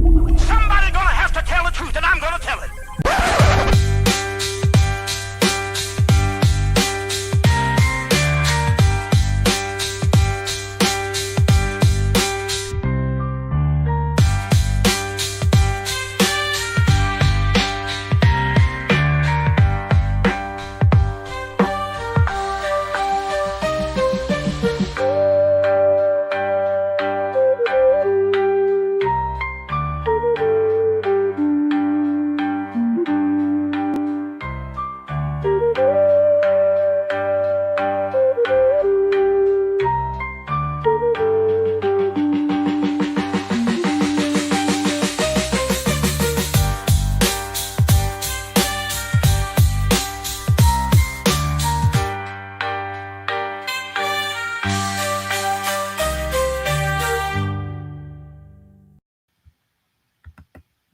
Somebody's gonna have to tell the truth, and I'm gonna tell it.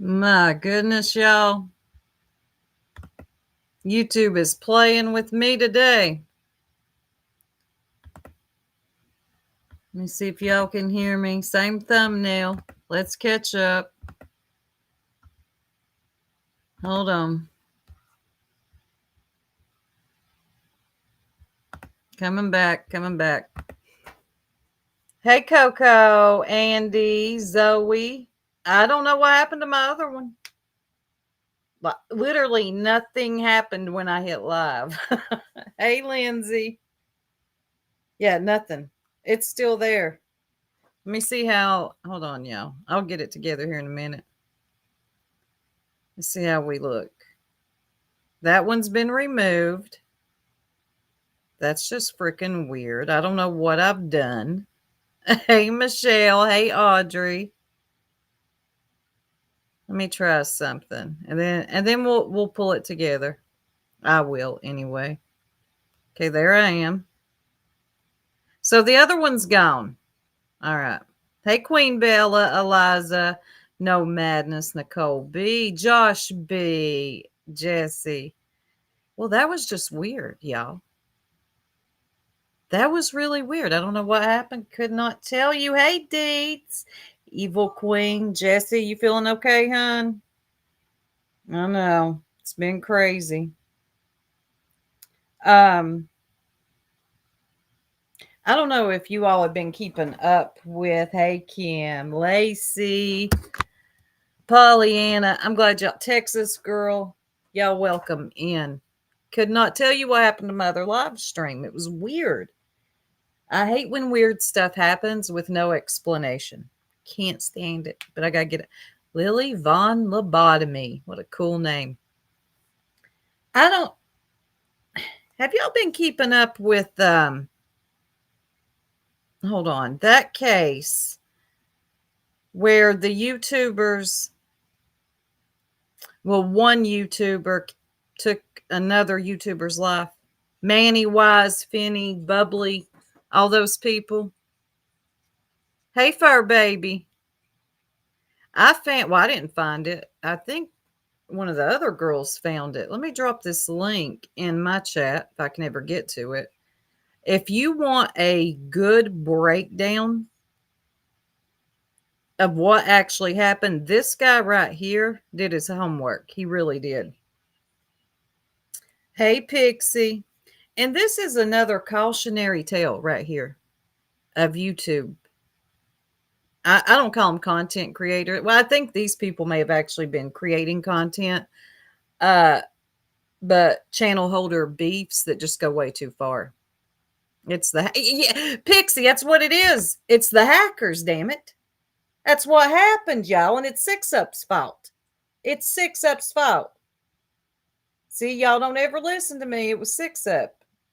My goodness, y'all. YouTube is playing with me today. Let me see if y'all can hear me. Same thumbnail. Let's catch up. Hold on. Coming back. Hey, Coco, Andy, Zoe. I don't know what happened to my other one. Literally nothing happened when I hit live. Hey, Lindsay. Yeah, nothing. It's still there. Let me see how. Hold on, y'all. I'll get it together here in a minute. Let's see how we look. That one's been removed. That's just freaking weird. I don't know what I've done. Hey, Michelle. Hey, Audrey. Let me try something, and then we'll pull it together. I will anyway. Okay, there I am. So the other one's gone. All right. Hey, Queen Bella, Eliza, No Madness, Nicole B, Josh B, Jesse. Well, that was just weird, y'all. That was really weird. I don't know what happened. Could not tell you. Hey, Deets, Evil Queen, Jesse, you feeling okay, hon? I know. It's been crazy. I don't know if you all have been keeping up with, hey, Kim, Lacey, Pollyanna. I'm glad y'all, Texas girl, y'all welcome in. Could not tell you what happened to my other live stream. It was weird. I hate when weird stuff happens with no explanation. Can't stand it, but I got to get it. Lily Von Lobotomy. What a cool name. Have y'all been keeping up with, hold on, that case where the YouTubers, well, one YouTuber took another YouTuber's life? Manny, Wise, Finney, Bubbly, all those people. Hey, Fur Baby. I didn't find it. I think one of the other girls found it. Let me drop this link in my chat if I can ever get to it. If you want a good breakdown of what actually happened, this guy right here did his homework. He really did. Hey, Pixie. And this is another cautionary tale right here of YouTube. I don't call them content creators. Well, I think these people may have actually been creating content, but channel holder beefs that just go way too far. It's Pixie. That's what it is. It's the hackers, damn it. That's what happened, y'all. And it's 6UP's fault. It's 6UP's fault. See, y'all don't ever listen to me. It was 6UP.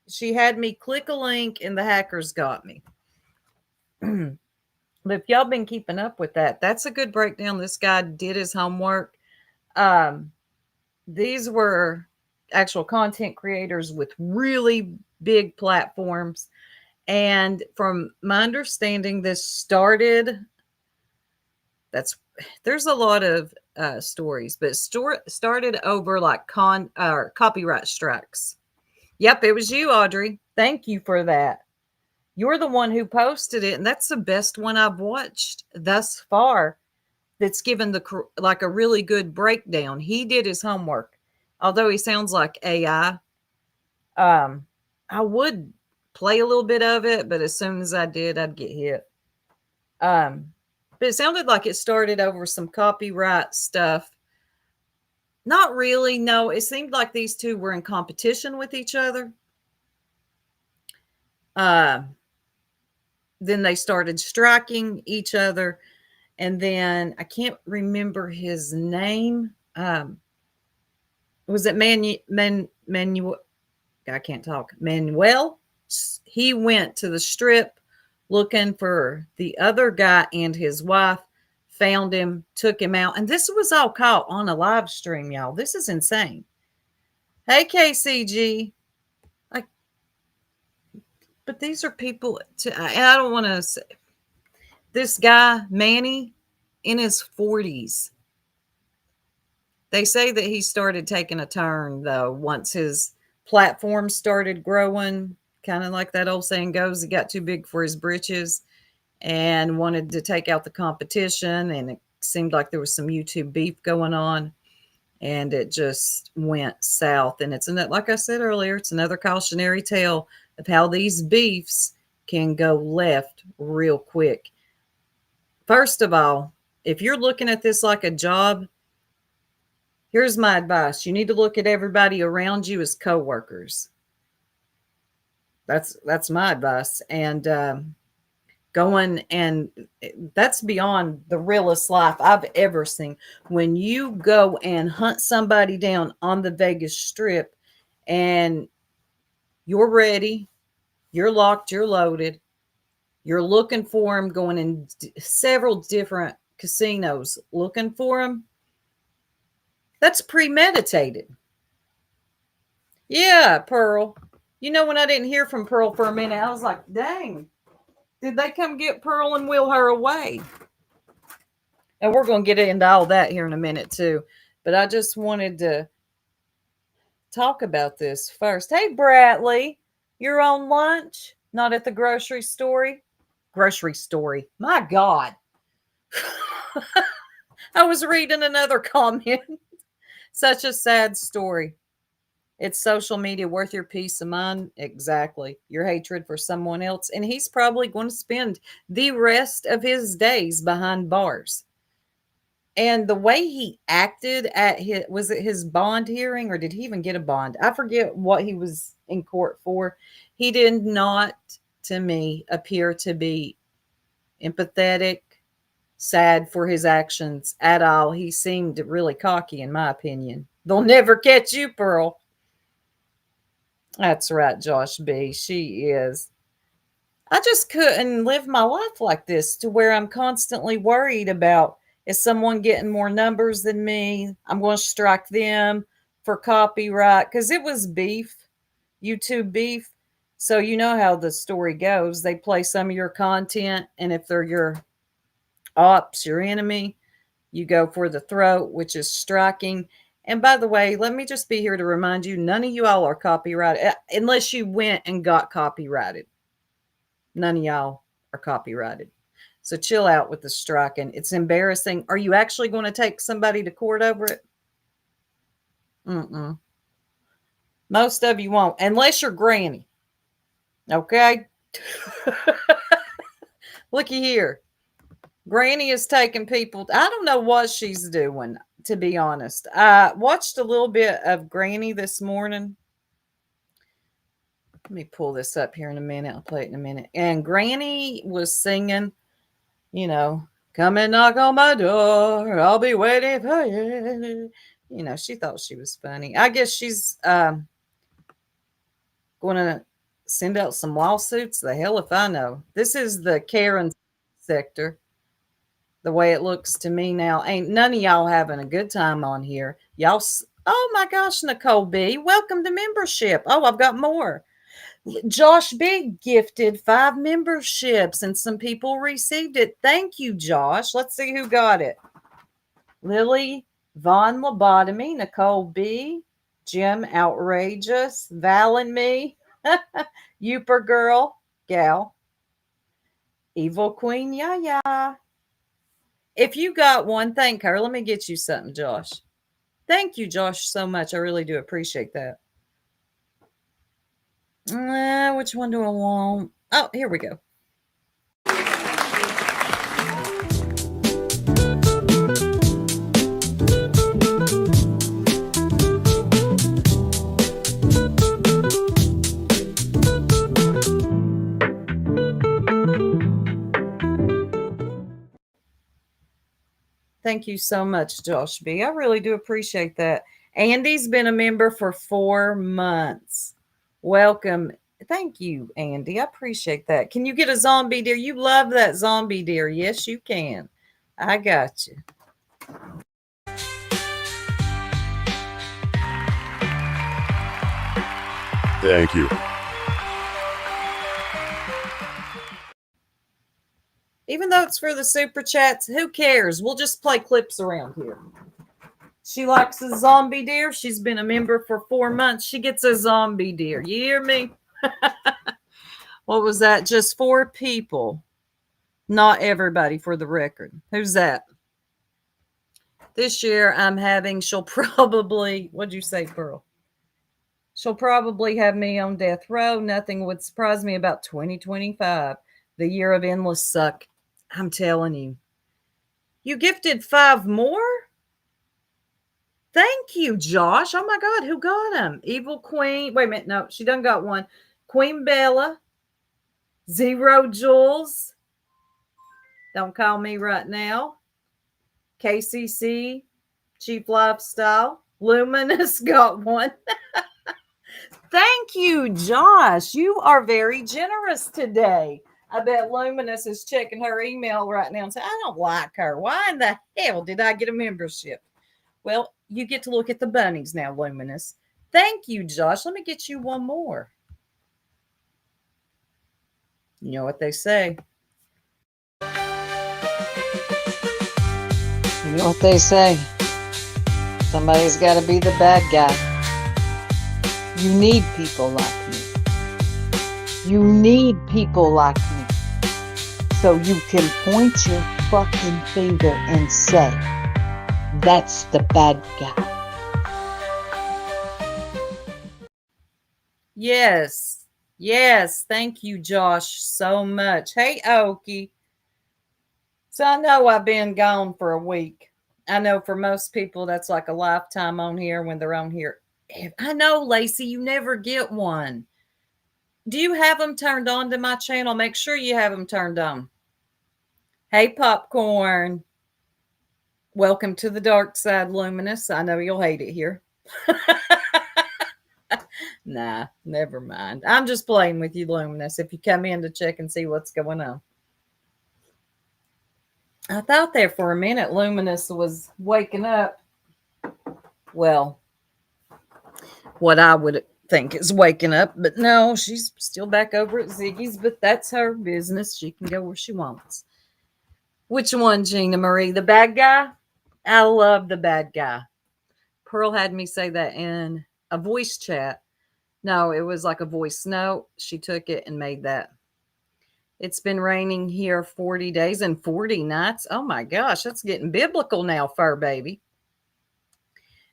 She had me click a link and the hackers got me. But if y'all been keeping up with that, that's a good breakdown. This guy did his homework. These were actual content creators with really big platforms. And from my understanding, this started, there's a lot of stories, but started over like copyright strikes. Yep, it was you, Audrey. Thank you for that. You're the one who posted it, and that's the best one I've watched thus far. that's given like a really good breakdown. He did his homework. Although he sounds like AI, I would play a little bit of it, but as soon as I did, I'd get hit. But it sounded like it started over some copyright stuff. Not really. No, it seemed like these two were in competition with each other. Then they started striking each other. And then I can't remember his name. Was it Manuel? I can't talk. Manuel. He went to the strip looking for the other guy and his wife, found him, took him out. And this was all caught on a live stream, y'all. This is insane. Hey, KCG. But these are people, I don't want to say, this guy, Manny, in his 40s. They say that he started taking a turn, though, once his platform started growing, kind of like that old saying goes, he got too big for his britches and wanted to take out the competition. And it seemed like there was some YouTube beef going on, and it just went south. And like I said earlier, it's another cautionary tale of how these beefs can go left real quick. First of all, if you're looking at this like a job, here's my advice. You need to look at everybody around you as coworkers. That's my advice. And that's beyond the realest life I've ever seen. When you go and hunt somebody down on the Vegas Strip and you're ready, you're locked, you're loaded, you're looking for them, going in several different casinos looking for them, that's premeditated. Yeah, Pearl. You know, when I didn't hear from Pearl for a minute, I was like, dang, did they come get Pearl and wheel her away? And we're going to get into all that here in a minute, too. But I just wanted to talk about this first. Hey, Bradley, you're on lunch? Not at the grocery store? Grocery store. My God. I was reading another comment. Such a sad story. It's social media worth your peace of mind? Exactly. Your hatred for someone else. And he's probably going to spend the rest of his days behind bars. And the way he acted at was it his bond hearing, or did he even get a bond? I forget what he was in court for. He did not, to me, appear to be empathetic, sad for his actions at all. He seemed really cocky, in my opinion. They'll never catch you, Pearl. That's right, Josh B. She is. I just couldn't live my life like this, to where I'm constantly worried about, is someone getting more numbers than me? I'm going to strike them for copyright, because it was beef, YouTube beef. So you know how the story goes. They play some of your content, and if they're your ops, your enemy, you go for the throat, which is striking. And by the way, let me just be here to remind you, none of you all are copyrighted, unless you went and got copyrighted. None of y'all are copyrighted. So chill out with the striking. It's embarrassing. Are you actually going to take somebody to court over it? Most of you won't, unless you're Granny. Okay? Looky here. Granny is taking people. I don't know what she's doing, to be honest. I watched a little bit of Granny this morning. Let me pull this up here in a minute. I'll play it in a minute. And Granny was singing, come and knock on my door. I'll be waiting for you. She thought she was funny. I guess she's going to send out some lawsuits. The hell if I know. This is the Karen sector. The way it looks to me now, ain't none of y'all having a good time on here. Y'all, oh my gosh, Nicole B, welcome to membership. Oh, I've got more. Josh B gifted 5 memberships, and some people received it. Thank you, Josh. Let's see who got it. Lily Von Lobotomy, Nicole B, Jim Outrageous, Val and me, Youper Girl, Gal, Evil Queen Yaya, If you got one, thank her. Let me get you something, Josh. Thank you, Josh, so much. I really do appreciate that. Which one do I want? Oh, here we go. Thank you so much, Josh B. I really do appreciate that. Andy's been a member for 4 months. Welcome. Thank you, Andy. I appreciate that. Can you get a zombie deer? You love that zombie deer. Yes, you can. I got you. Thank you. Even though it's for the super chats, who cares? We'll just play clips around here. She likes a zombie deer. She's been a member for 4 months. She gets a zombie deer. You hear me? What was that? Just 4 people. Not everybody, for the record. Who's that? This year I'm having, she'll probably, what'd you say, Pearl? She'll probably have me on death row. Nothing would surprise me about 2025, the year of endless suck. I'm telling you. You gifted 5 more? Thank you, Josh. Oh my God, who got them? Evil Queen. Wait a minute. No, she done got one. Queen Bella. Zero Jules. Don't call me right now. KCC. Chief Lifestyle. Luminous got one. Thank you, Josh. You are very generous today. I bet Luminous is checking her email right now and saying, I don't like her. Why in the hell did I get a membership? Well, you get to look at the bunnies now, Luminous. Thank you, Josh. Let me get you one more. You know what they say. You know what they say. Somebody's got to be the bad guy. You need people like me. You need people like me. So you can point your fucking finger and say, that's the bad guy. Yes. Yes. Thank you, Josh, so much. Hey, Okie. So I know I've been gone for a week. I know for most people that's like a lifetime on here when they're on here. I know, Lacey, you never get one. Do you have them turned on to my channel? Make sure you have them turned on. Hey, Popcorn. Welcome to the dark side, Luminous. I know you'll hate it here. Nah, never mind. I'm just playing with you, Luminous, if you come in to check and see what's going on. I thought there for a minute Luminous was waking up. Well, what I would think is waking up, but no, she's still back over at Ziggy's, but that's her business. She can go where she wants. Which one, Gina Marie? The bad guy? I love the bad guy. Pearl had me say that in a voice chat. No, it was like a voice note. She took it and made that. It's been raining here 40 days and 40 nights. Oh my gosh, that's getting biblical now, fur baby.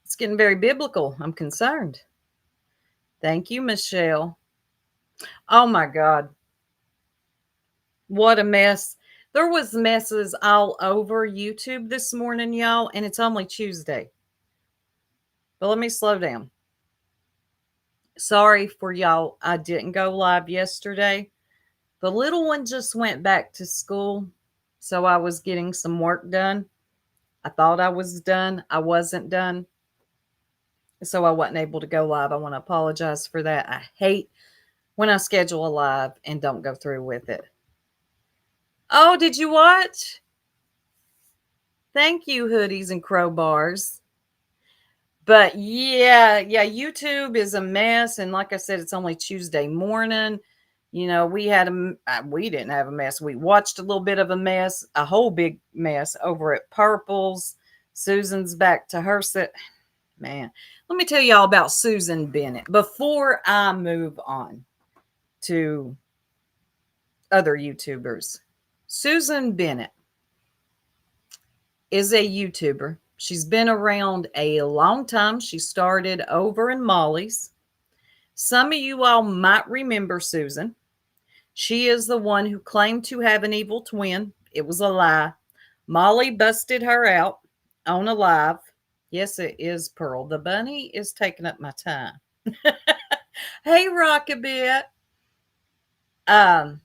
It's getting very biblical. I'm concerned. Thank you, Michelle. Oh my God. What a mess. There was messes all over YouTube this morning, y'all, and it's only Tuesday. But let me slow down. Sorry for y'all. I didn't go live yesterday. The little one just went back to school, so I was getting some work done. I thought I was done. I wasn't done. So I wasn't able to go live. I want to apologize for that. I hate when I schedule a live and don't go through with it. Oh, did you watch? Thank you, hoodies and crowbars. But yeah, YouTube is a mess. And like I said, it's only Tuesday morning. You know, we didn't have a mess. We watched a little bit of a mess, a whole big mess over at Purple's. Susan's back to her set. Man, let me tell y'all about Susan Bennett before I move on to other YouTubers. Susan Bennett. is a YouTuber. She's been around a long time. She started over in Molly's. Some of you all might remember Susan. She is the one who claimed to have an evil twin. It was a lie. Molly busted her out on a live. Yes, it is Pearl. The bunny is taking up my time. Hey, Rockabit. Um,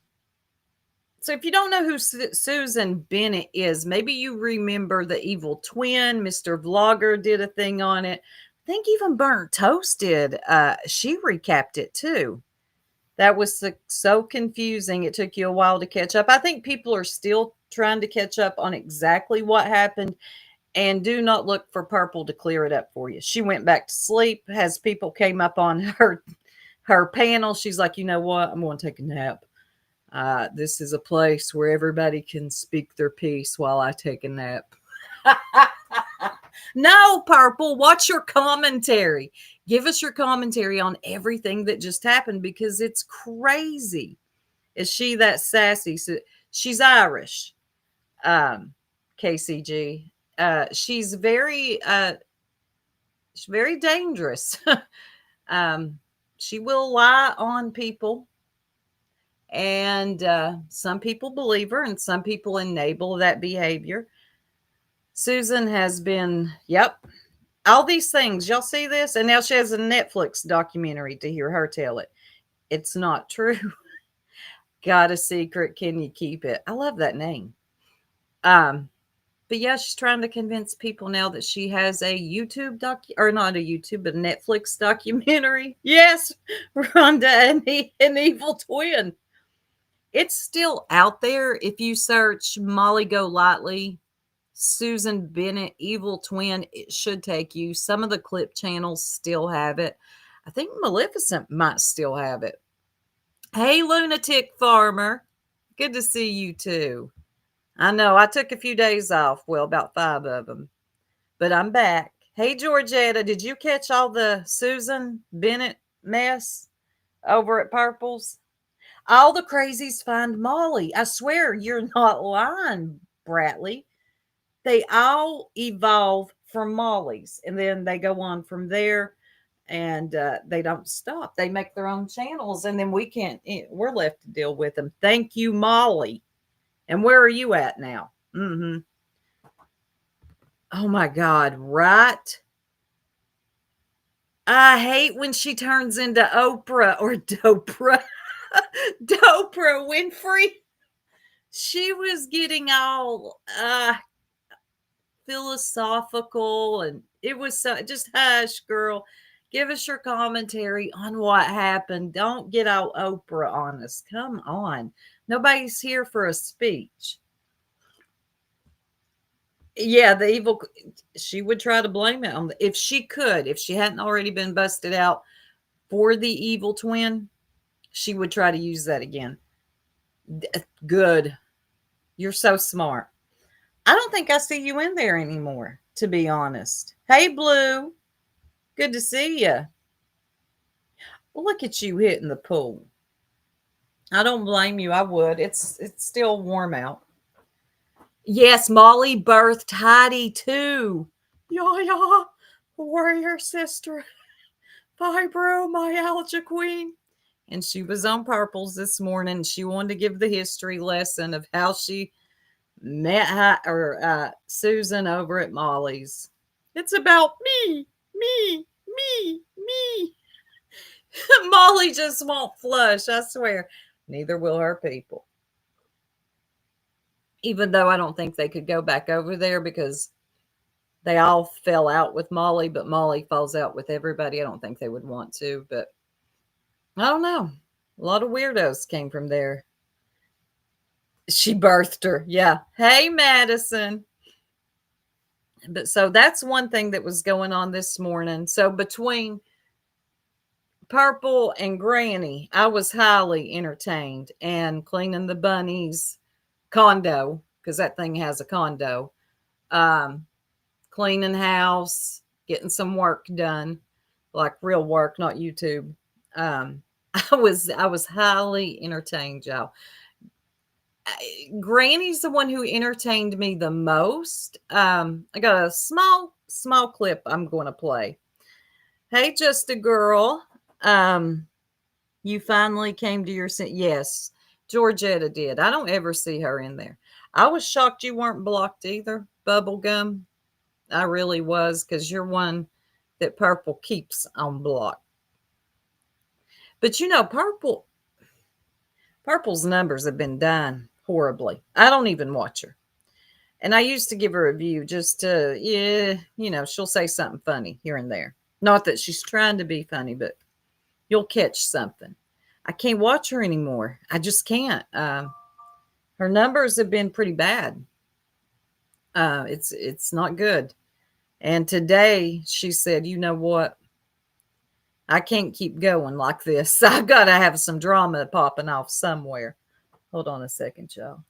so if you don't know who Susan Bennett is, maybe you remember the evil twin. Mr. Vlogger did a thing on it. I think even Burnt Toast did. She recapped it too. That was so confusing. It took you a while to catch up. I think people are still trying to catch up on exactly what happened. And do not look for Purple to clear it up for you. She went back to sleep. As people came up on her panel, she's like, you know what? I'm going to take a nap. This is a place where everybody can speak their piece while I take a nap. No, Purple, watch your commentary. Give us your commentary on everything that just happened because it's crazy. Is she that sassy? So she's Irish, KCG. She's very dangerous. She will lie on people. And some people believe her and some people enable that behavior. Susan has been, all these things. Y'all see this? And now she has a Netflix documentary to hear her tell it. It's not true. Got a secret. Can you keep it? I love that name. But yeah, she's trying to convince people now that she has a YouTube or not a YouTube, but a Netflix documentary. Yes, Rhonda and an evil twin. It's still out there. If you search Molly Golightly, Susan Bennett, evil twin, it should take you. Some of the clip channels still have it. I think Maleficent might still have it. Hey, Lunatic Farmer. Good to see you too. I know I took a few days off. Well, about 5 of them. But I'm back. Hey, Georgetta, did you catch all the Susan Bennett mess over at Purple's? All the crazies find Molly. I swear you're not lying, Bratley. They all evolve from Molly's and then they go on from there and they don't stop. They make their own channels and then we're left to deal with them. Thank you, Molly. And where are you at now? Oh my God, right? I hate when she turns into Oprah or Dopra. Dopra Winfrey. She was getting all philosophical and it was so just hush, girl. Give us your commentary on what happened. Don't get all Oprah on us. Come on. Nobody's here for a speech. Yeah, the evil, she would try to blame it on if she could, if she hadn't already been busted out for the evil twin, she would try to use that again. Good. You're so smart. I don't think I see you in there anymore, to be honest. Hey, Blue. Good to see you. Look at you hitting the pool. I don't blame you. I would. It's still warm out. Yes, Molly birthed Heidi too. Yeah. Warrior sister. Fibromyalgia queen. And she was on Purple's this morning. She wanted to give the history lesson of how she met Susan over at Molly's. It's about me. Molly just won't flush, I swear. Neither will her people. Even though I don't think they could go back over there because they all fell out with Molly, but Molly falls out with everybody. I don't think they would want to, but I don't know. A lot of weirdos came from there. She birthed her. Yeah. Hey, Madison. But so that's one thing that was going on this morning. So between Purple and Granny, I was highly entertained and cleaning the bunny's condo because that thing has a condo. Cleaning house, getting some work done, like real work, not YouTube. I was highly entertained, y'all. Granny's the one who entertained me the most. I got a small clip I'm going to play. Hey, just a girl. You finally came to your yes, Georgetta did. I don't ever see her in there. I was shocked you weren't blocked either, Bubblegum. I really was, because you're one that Purple keeps on block. But Purple's numbers have been done horribly. I don't even watch her. And I used to give her a review just to, she'll say something funny here and there. Not that she's trying to be funny, but you'll catch something. I can't watch her anymore. I just can't. Her numbers have been pretty bad. It's not good. And today she said, you know what? I can't keep going like this. I've got to have some drama popping off somewhere. Hold on a second, y'all.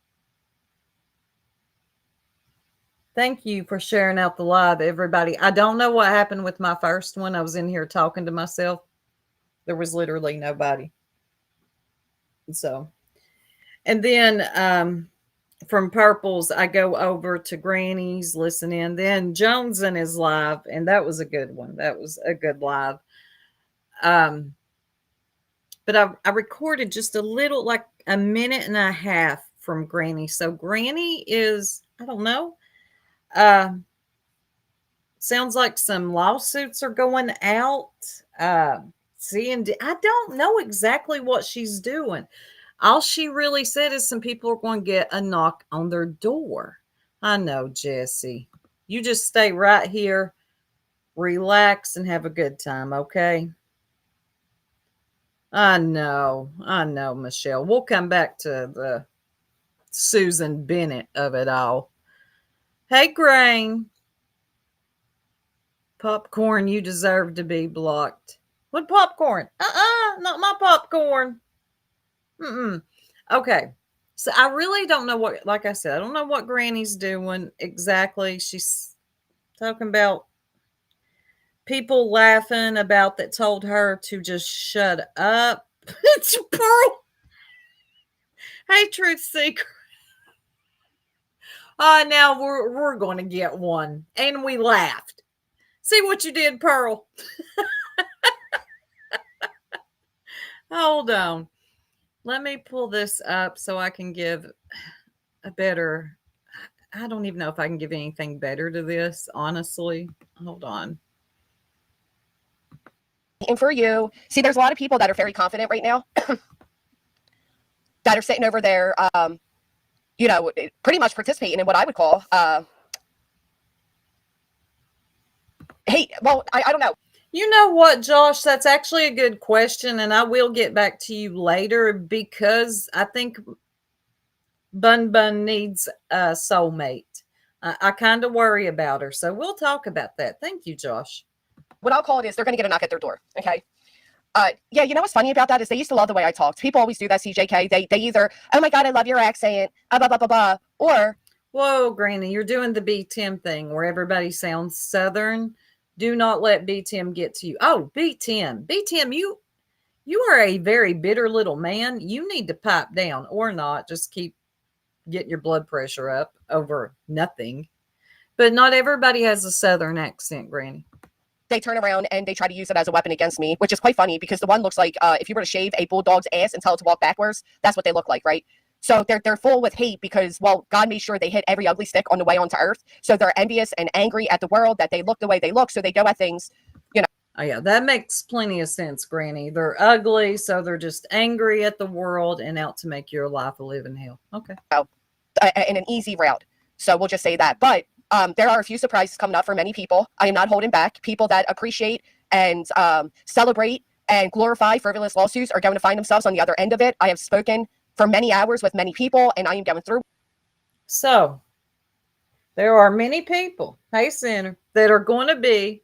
Thank you for sharing out the live, everybody. I don't know what happened with my first one. I was in here talking to myself. There was literally nobody. So, and then from Purple's, I go over to Granny's, listen in. Then Joneson is live, and that was a good one. That was a good live. But I recorded just a little, like a minute and a half from Granny. So Granny is, I don't know. Sounds like some lawsuits are going out. C&D, I don't know exactly what she's doing. All she really said is some people are going to get a knock on their door. I know, Jesse. You just stay right here, relax, and have a good time, okay? I know, Michelle. We'll come back to the Susan Bennett of it all. Hey, Grain. Popcorn, you deserve to be blocked. What popcorn? Not my popcorn. Okay. So I really don't know what, like I said, I don't know what Granny's doing exactly. She's talking about people laughing about that told her to just shut up. It's Pearl. Hey, Truth Seeker. Now we're going to get one. And we laughed. See what you did, Pearl. Hold on. Let me pull this up so I can give a better. I don't even know if I can give anything better to this, honestly. Hold on. And for you, see, there's a lot of people that are very confident right now that are sitting over there, pretty much participating in what I would call hate. Well, I don't know. You know what, Josh? That's actually a good question, and I will get back to you later because I think Bun Bun needs a soulmate. I kind of worry about her, so we'll talk about that. Thank you, Josh. What I'll call it is they're going to get a knock at their door, okay? Yeah, you know what's funny about that is they used to love the way I talked. People always do that, CJK. They either, oh my God, I love your accent, blah, blah, blah, blah, or... Whoa, Granny, you're doing the B. Tim thing where everybody sounds Southern. Do not let B. Tim get to you. Oh, B. Tim. B. Tim, you are a very bitter little man. You need to pipe down or not. Just keep getting your blood pressure up over nothing. But not everybody has a Southern accent, Granny. They turn around and they try to use it as a weapon against me, which is quite funny because the one looks like if you were to shave a bulldog's ass and tell it to walk backwards, that's what they look like, right? So they're full with hate because, well, God made sure they hit every ugly stick on the way onto earth. So they're envious and angry at the world that they look the way they look. So they go at things, Oh, yeah, that makes plenty of sense, Granny. They're ugly, so they're just angry at the world and out to make your life a living hell. Okay. In an easy route. So we'll just say that. But there are a few surprises coming up for many people. I am not holding back. People that appreciate and celebrate and glorify frivolous lawsuits are going to find themselves on the other end of it. I have spoken for many hours with many people, and I am going through. So there are many people, hey, Senator, that are going to be,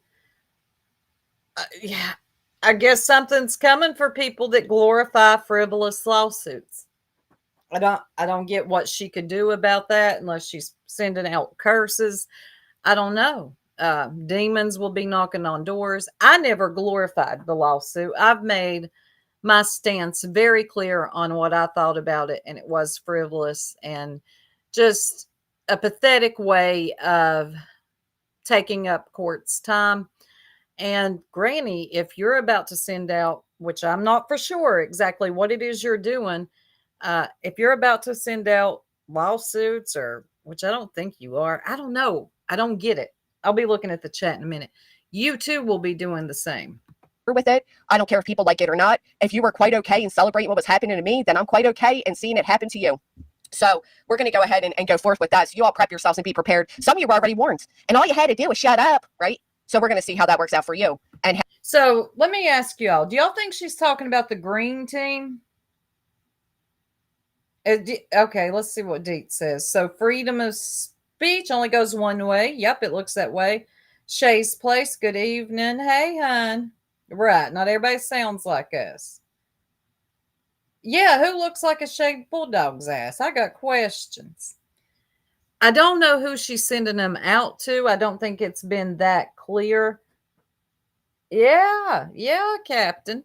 I guess something's coming for people that glorify frivolous lawsuits. I don't get what she could do about that unless she's sending out curses. I don't know. Demons will be knocking on doors. I never glorified the lawsuit. I've made my stance very clear on what I thought about it, and it was frivolous and just a pathetic way of taking up court's time. And Granny, if you're about to send out, which I'm not for sure exactly what it is you're doing, if you're about to send out lawsuits, or which I don't think you are, I don't know. I don't get it. I'll be looking at the chat in a minute. You too will be doing the same. With it. I don't care if people like it or not. If you were quite okay and celebrating what was happening to me, then I'm quite okay and seeing it happen to you. So we're going to go ahead and go forth with that. So you all prep yourselves and be prepared. Some of you were already warned, and all you had to do was shut up, right? So we're going to see how that works out for you. And so let me ask y'all, do y'all think she's talking about the green team? Okay, let's see what Deet says. So freedom of speech only goes one way. Yep, it looks that way. Shay's Place, good evening. Hey, hon. Right, not everybody sounds like us. Yeah, who looks like a shaved bulldog's ass? I got questions. I don't know who she's sending them out to. I don't think it's been that clear. Yeah, Captain.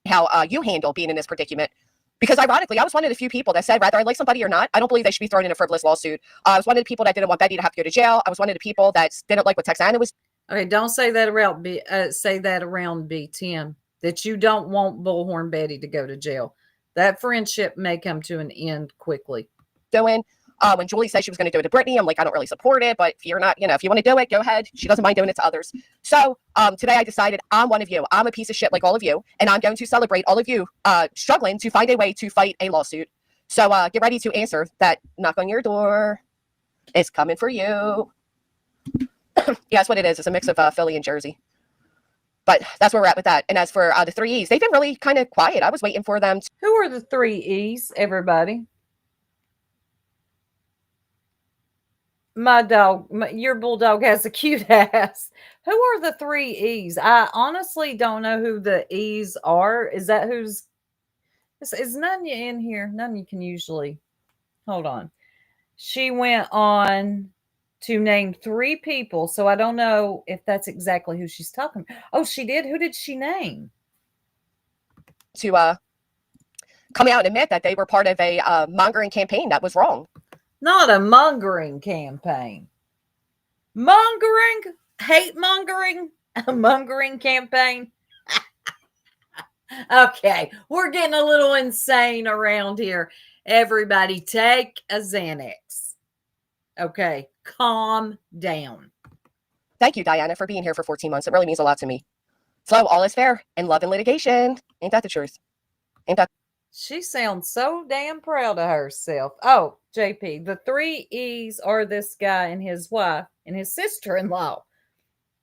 How you handle being in this predicament. Because ironically, I was one of the few people that said, whether I like somebody or not, I don't believe they should be thrown in a frivolous lawsuit. I was one of the people that didn't want Betty to have to go to jail. I was one of the people that didn't like what Texana was. Okay, don't say that around say that around B10, that you don't want Bullhorn Betty to go to jail. That friendship may come to an end quickly. Doing when Julie said she was going to do it to Brittany, I'm like, I don't really support it, but if you're not, if you want to do it, go ahead. She doesn't mind doing it to others. So today I decided I'm one of you. I'm a piece of shit like all of you, and I'm going to celebrate all of you struggling to find a way to fight a lawsuit. So get ready to answer that knock on your door. It's coming for you. Yeah, that's what it is. It's a mix of Philly and Jersey. But that's where we're at with that. And as for the 3 E's, they've been really kind of quiet. I was waiting for them. Who are the 3 E's, everybody? My dog, your bulldog has a cute ass. Who are the 3 E's? I honestly don't know who the E's are. Is that who's... Is Nunya in here? Nunya can usually... Hold on. She went on to name 3 people, so I don't know if that's exactly who she's talking about. Oh, she did? Who did she name? To come out and admit that they were part of a mongering campaign that was wrong. Not a mongering campaign. Mongering? Hate mongering? A mongering campaign? Okay, we're getting a little insane around here. Everybody take a Xanax. Okay, calm down. Thank you, Diana, for being here for 14 months. It really means a lot to me. So all is fair in love and litigation. Ain't that the truth? Ain't that? She sounds so damn proud of herself. Oh, JP, the 3 E's are this guy and his wife and his sister-in-law.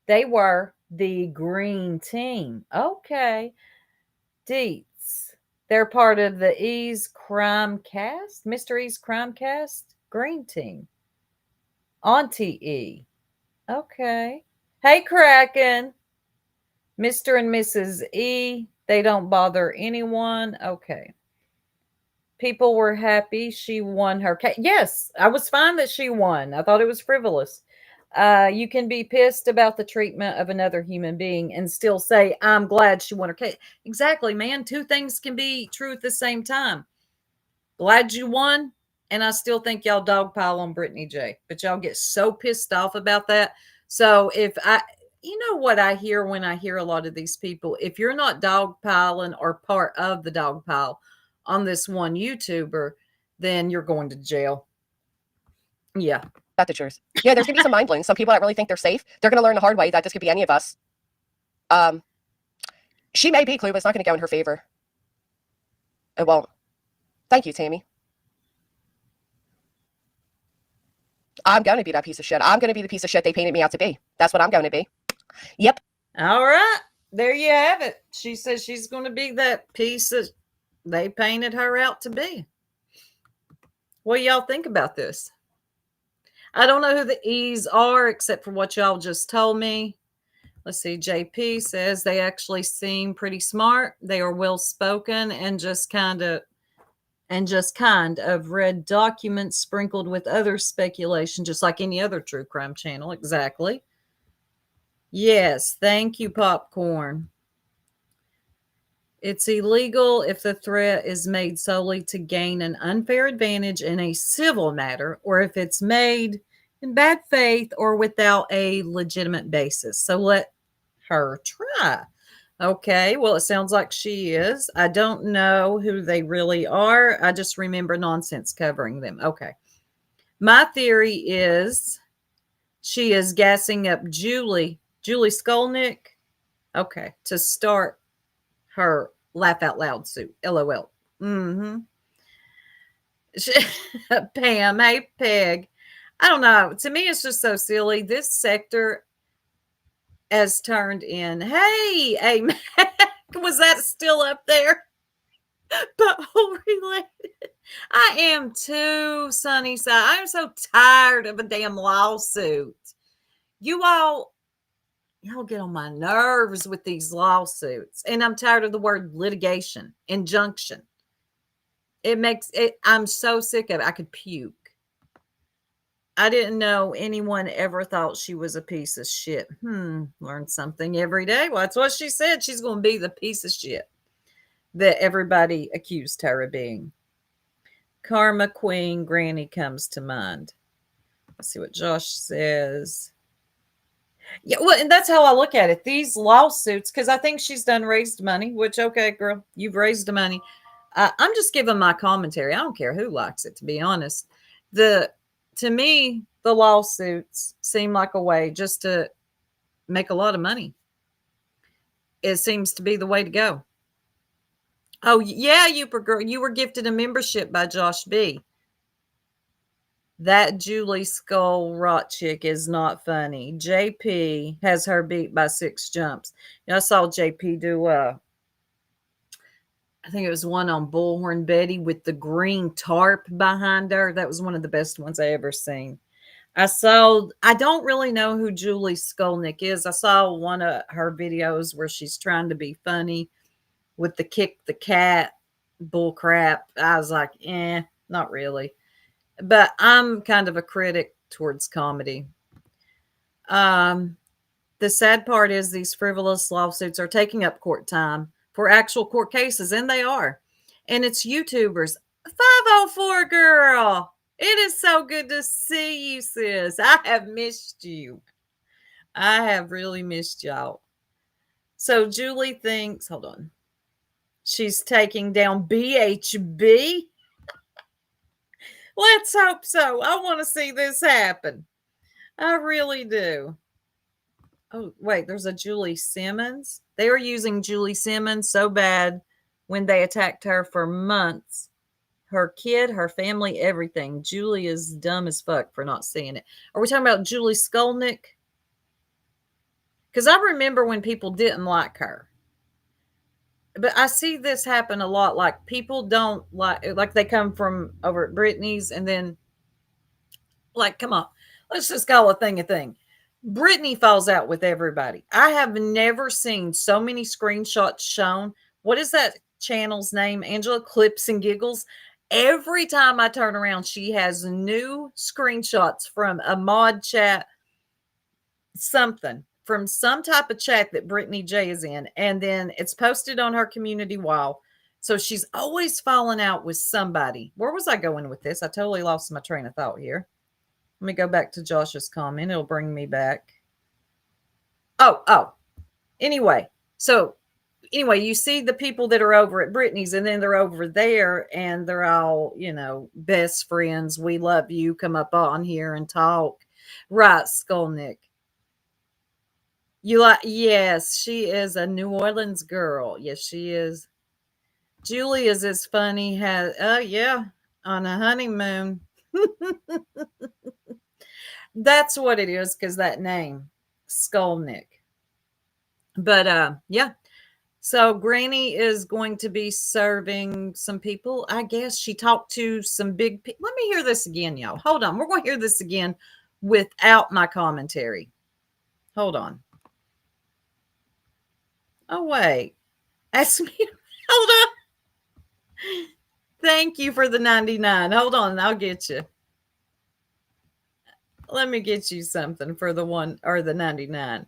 They were the green team. Okay. Deets. They're part of the E's crime cast. Mr. E's crime cast. Green team. Auntie E. Okay. Hey, Kraken. Mr. and Mrs. E. They don't bother anyone. Okay. People were happy she won her case. Yes, I was fine that she won. I thought it was frivolous. You can be pissed about the treatment of another human being and still say, I'm glad she won her case. Exactly, man. 2 things can be true at the same time. Glad you won, and I still think y'all dogpile on Brittany J. But y'all get so pissed off about that. So you know what I hear when I hear a lot of these people, if you're not dogpiling or part of the dogpile on this one YouTuber, then you're going to jail. Yeah. That's the truth. Yeah, there's going to be some mind blowing. Some people that really think they're safe, they're going to learn the hard way that this could be any of us. She may be clue, but it's not going to go in her favor. It won't. Thank you, Tammy. I'm going to be that piece of shit. I'm going to be the piece of shit they painted me out to be. That's what I'm going to be. Yep. All right. There you have it. She says she's going to be that piece that they painted her out to be. What do y'all think about this? I don't know who the E's are except for what y'all just told me. Let's see. JP says they actually seem pretty smart. They are well spoken and just kind of read documents sprinkled with other speculation, just like any other true crime channel. Exactly. Yes. Thank you, Popcorn. It's illegal if the threat is made solely to gain an unfair advantage in a civil matter, or if it's made in bad faith or without a legitimate basis. So let her try. Okay, well, it sounds like she is. I don't know who they really are. I just remember nonsense covering them. Okay. My theory is she is gassing up Julie Skolnick, okay, to start her laugh out loud suit. LOL. Mm-hmm. Pam, hey, Peg. I don't know. To me, it's just so silly. This sector has turned in. Hey, hey, was that still up there? But related. I am too, Sunnyside. I am so tired of a damn lawsuit. Y'all get on my nerves with these lawsuits. And I'm tired of the word litigation, injunction. I'm so sick of it. I could puke. I didn't know anyone ever thought she was a piece of shit. Learn something every day. Well, that's what she said. She's going to be the piece of shit that everybody accused her of being. Karma Queen Granny comes to mind. Let's see what Josh says. Yeah, well, and that's how I look at it. These lawsuits, because I think she's done raised money, which, okay, girl, you've raised the money. I'm just giving my commentary. I don't care who likes it, to be honest. To me, the lawsuits seem like a way just to make a lot of money. It seems to be the way to go. Oh, yeah, you were gifted a membership by Josh B. That Julie Skull rot chick is not funny. JP has her beat by 6 jumps. I saw JP do I think it was one on Bullhorn Betty with the green tarp behind her. That was one of the best ones I ever seen. I don't really know who Julie Skolnick is. I saw one of her videos where she's trying to be funny with the kick the cat bull crap. I was like, not really. But I'm kind of a critic towards comedy. The sad part is these frivolous lawsuits are taking up court time for actual court cases, and they are. And it's YouTubers. 504 girl. It is so good to see you, sis. I have missed you. I have really missed y'all. So Julie thinks, hold on, she's taking down BHB. Let's hope so. I want to see this happen. I really do. Oh, wait, there's a Julie Simmons. They were using Julie Simmons so bad when they attacked her for months. Her kid, her family, everything. Julie is dumb as fuck for not seeing it. Are we talking about Julie Skolnick? Because I remember when people didn't like her. But I see this happen a lot. Like, people don't like they come from over at Britney's and then, like, come on, let's just call a thing. Britney falls out with everybody. I have never seen so many screenshots shown. What is that channel's name? Angela Clips and Giggles. Every time I turn around, she has new screenshots from a mod chat, something from some type of chat that Brittany J is in. And then it's posted on her community wall. So she's always falling out with somebody. Where was I going with this? I totally lost my train of thought here. Let me go back to Josh's comment. It'll bring me back. Oh. Anyway, you see the people that are over at Brittany's and then they're over there and they're all, best friends. We love you. Come up on here and talk. Right, Skolnick. Yes, she is a New Orleans girl. Yes, she is. Julie is as funny on a honeymoon. That's what it is, because that name, Skolnick. But yeah. So Granny is going to be serving some people. I guess she talked to some big people. Let me hear this again, y'all. Hold on. We're going to hear this again without my commentary. Hold on. Oh, wait. Ask me. Hold on. Thank you for the 99. Hold on. I'll get you. Let me get you something for the 1 or the 99.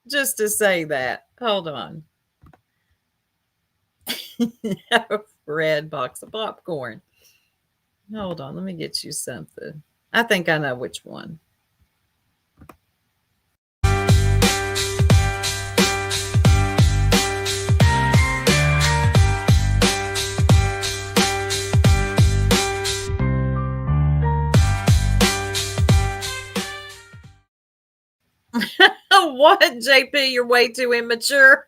Just to say that. Hold on. Red box of popcorn. Hold on, let me get you something. I think I know which one. What, JP? You're way too immature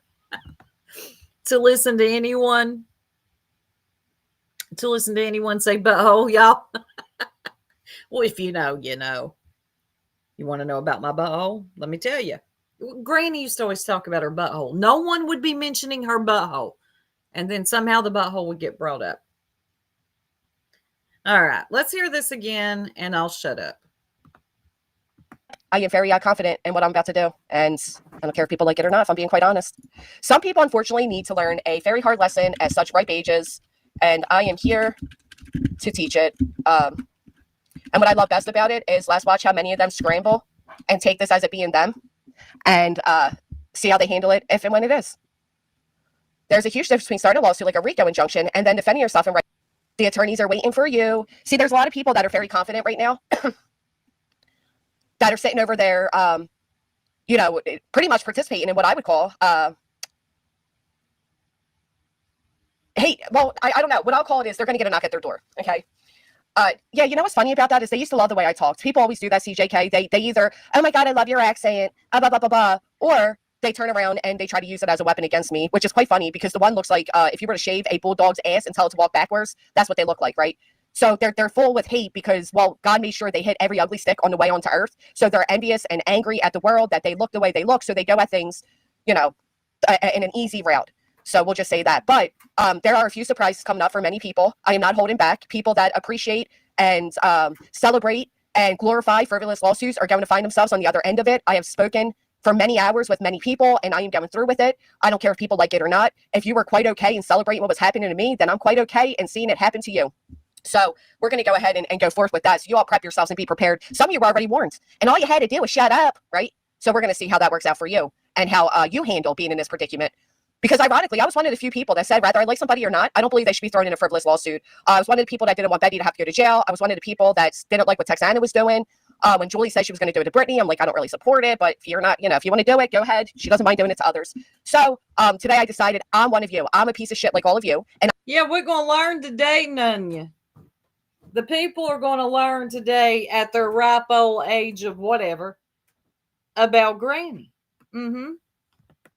to listen to anyone. To listen to anyone say butthole, y'all. Well, if you know, you know. You want to know about my butthole? Let me tell you. Granny used to always talk about her butthole. No one would be mentioning her butthole. And then somehow the butthole would get brought up. All right, let's hear this again and I'll shut up. I am very confident in what I'm about to do. And I don't care if people like it or not, if I'm being quite honest. Some people, unfortunately, need to learn a very hard lesson at such ripe ages. And I am here to teach it. And what I love best about it is let's watch how many of them scramble and take this as it being them and see how they handle it if and when it is. There's a huge difference between starting a lawsuit like a RICO injunction and then defending yourself and the attorneys are waiting for you. See, there's a lot of people that are very confident right now that are sitting over there, pretty much participating in what I would call I don't know. What I'll call it is they're going to get a knock at their door. Okay. Yeah, you know what's funny about that is they used to love the way I talked. People always do that, CJK. They either, oh my God, I love your accent, blah, blah, blah, blah, or they turn around and they try to use it as a weapon against me, which is quite funny because the one looks like if you were to shave a bulldog's ass and tell it to walk backwards, that's what they look like, right? So they're full with hate because, well, God made sure they hit every ugly stick on the way onto earth. So they're envious and angry at the world that they look the way they look. So they go at things, in an easy route. So we'll just say that. But there are a few surprises coming up for many people. I am not holding back. People that appreciate and celebrate and glorify frivolous lawsuits are going to find themselves on the other end of it. I have spoken for many hours with many people, and I am going through with it. I don't care if people like it or not. If you were quite okay in celebrating what was happening to me, then I'm quite okay in seeing it happen to you. So we're going to go ahead and go forth with that. So you all prep yourselves and be prepared. Some of you were already warned, and all you had to do was shut up, right? So we're going to see how that works out for you and how you handle being in this predicament. Because ironically, I was one of the few people that said, whether I like somebody or not, I don't believe they should be thrown in a frivolous lawsuit. I was one of the people that didn't want Betty to have to go to jail. I was one of the people that didn't like what Texana was doing. When Julie said she was going to do it to Brittany, I'm like, I don't really support it. But if you're not, if you want to do it, go ahead. She doesn't mind doing it to others. So today I decided I'm one of you. I'm a piece of shit like all of you. And yeah, we're going to learn today, Nunya. The people are going to learn today at their ripe old age of whatever about Granny. Mm-hmm.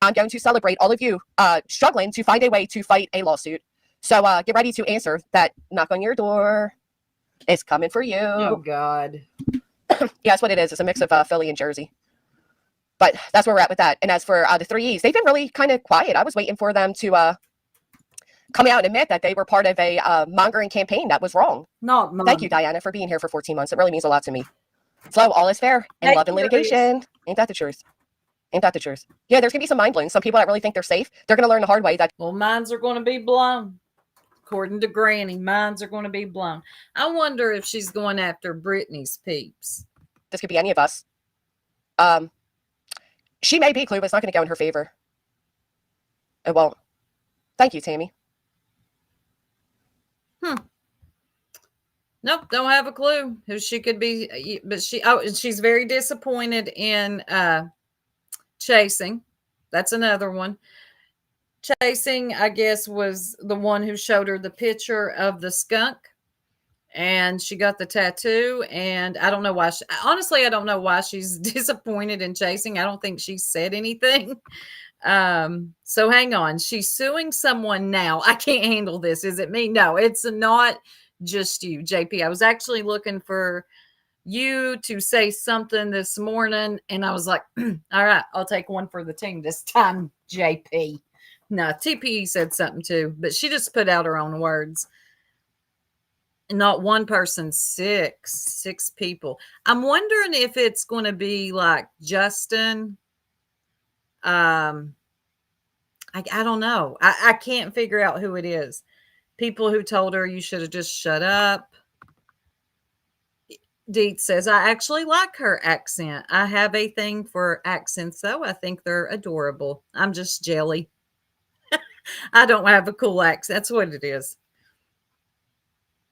I'm going to celebrate all of you struggling to find a way to fight a lawsuit. So get ready to answer that knock on your door. It's coming for you. Oh, God. Yeah, that's what it is. It's a mix of Philly and Jersey. But that's where we're at with that. And as for the 3Es, they've been really kind of quiet. I was waiting for them to come out and admit that they were part of a mongering campaign that was wrong. Not Thank you, Diana, for being here for 14 months. It really means a lot to me. Flo, all is fair in love and litigation. Ain't that the truth? Ain't that the truth? Yeah, there's going to be some mind blowing. Some people that really think they're safe, they're going to learn the hard way that. Well, minds are going to be blown. According to Granny, minds are going to be blown. I wonder if she's going after Brittany's peeps. This could be any of us. She may be, Clue, but it's not going to go in her favor. It won't. Thank you, Tammy. Nope, don't have a clue who she could be. But she's very disappointed in Chasing. That's another one. Chasing, I guess, was the one who showed her the picture of the skunk. And she got the tattoo. And I don't know why. Honestly, I don't know why she's disappointed in Chasing. I don't think she said anything. So hang on. She's suing someone now. I can't handle this. Is it me? No, it's not just you, JP. I was actually looking for you to say something this morning, and I was like, all right, I'll take one for the team this time, JP. No, TPE said something too, but she just put out her own words. Not one person, six people. I'm wondering if it's going to be like Justin. I don't know. I can't figure out who it is. People who told her you should have just shut up. Deet says, I actually like her accent. I have a thing for accents, though. I think they're adorable. I'm just jelly. I don't have a cool accent. That's what it is.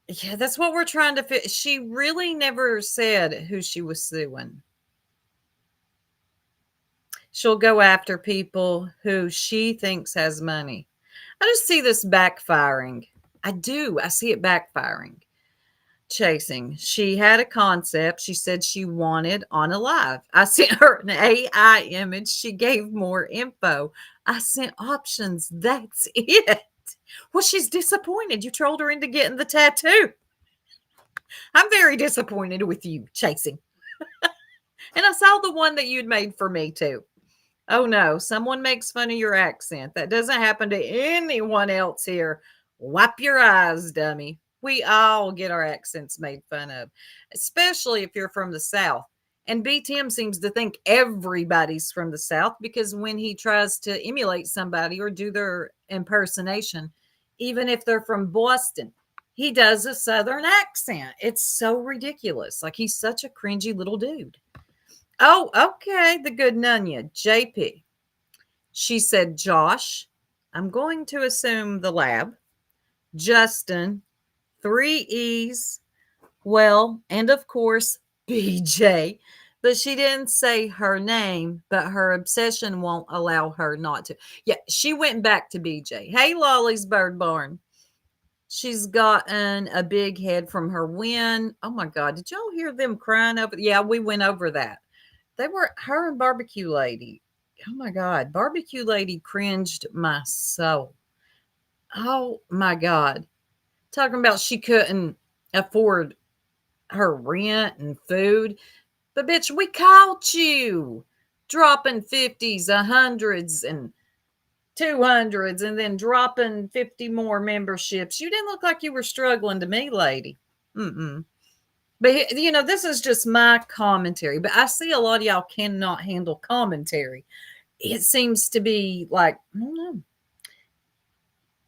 Yeah, that's what we're trying to fit. She really never said who she was suing. She'll go after people who she thinks has money. I just see this backfiring. I do. I see it backfiring. Chasing. She had a concept. She said she wanted on a live. I sent her an AI image. She gave more info. I sent options. That's it. Well, she's disappointed. You trolled her into getting the tattoo. I'm very disappointed with you, Chasing. And I saw the one that you'd made for me too. Oh no, someone makes fun of your accent. That doesn't happen to anyone else here. Wipe your eyes, dummy. We all get our accents made fun of, especially if you're from the South. And B. Tim seems to think everybody's from the South because when he tries to emulate somebody or do their impersonation, even if they're from Boston, he does a Southern accent. It's so ridiculous. Like he's such a cringy little dude. Oh, okay. The good Nunya, JP. She said, Josh, I'm going to assume the lab. Justin, 3 E's. Well, and of course, BJ. But she didn't say her name, but her obsession won't allow her not to. Yeah, she went back to BJ. Hey, Lolly's Bird Barn. She's gotten a big head from her win. Oh my God. Did y'all hear them crying over? Yeah, we went over that. They were her and Barbecue Lady. Oh my God. Barbecue Lady cringed my soul. Oh my God. Talking about she couldn't afford her rent and food. But bitch, we caught you dropping 50s, 100s, and 200s, and then dropping 50 more memberships. You didn't look like you were struggling to me, lady. Mm-mm. But, you know, this is just my commentary. But I see a lot of y'all cannot handle commentary. It seems to be like, I don't know.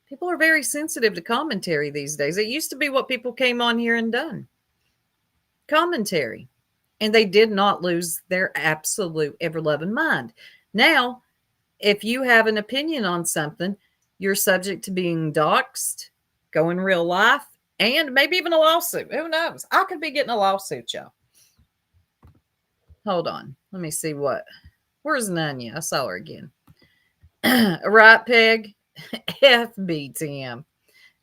People are very sensitive to commentary these days. It used to be what people came on here and done. Commentary. And they did not lose their absolute ever-loving mind. Now, if you have an opinion on something, you're subject to being doxxed, go in real life, and maybe even a lawsuit. Who knows? I could be getting a lawsuit, y'all. Hold on. Let me see what. Where's Nunya? I saw her again. Right, Peg? FBTM.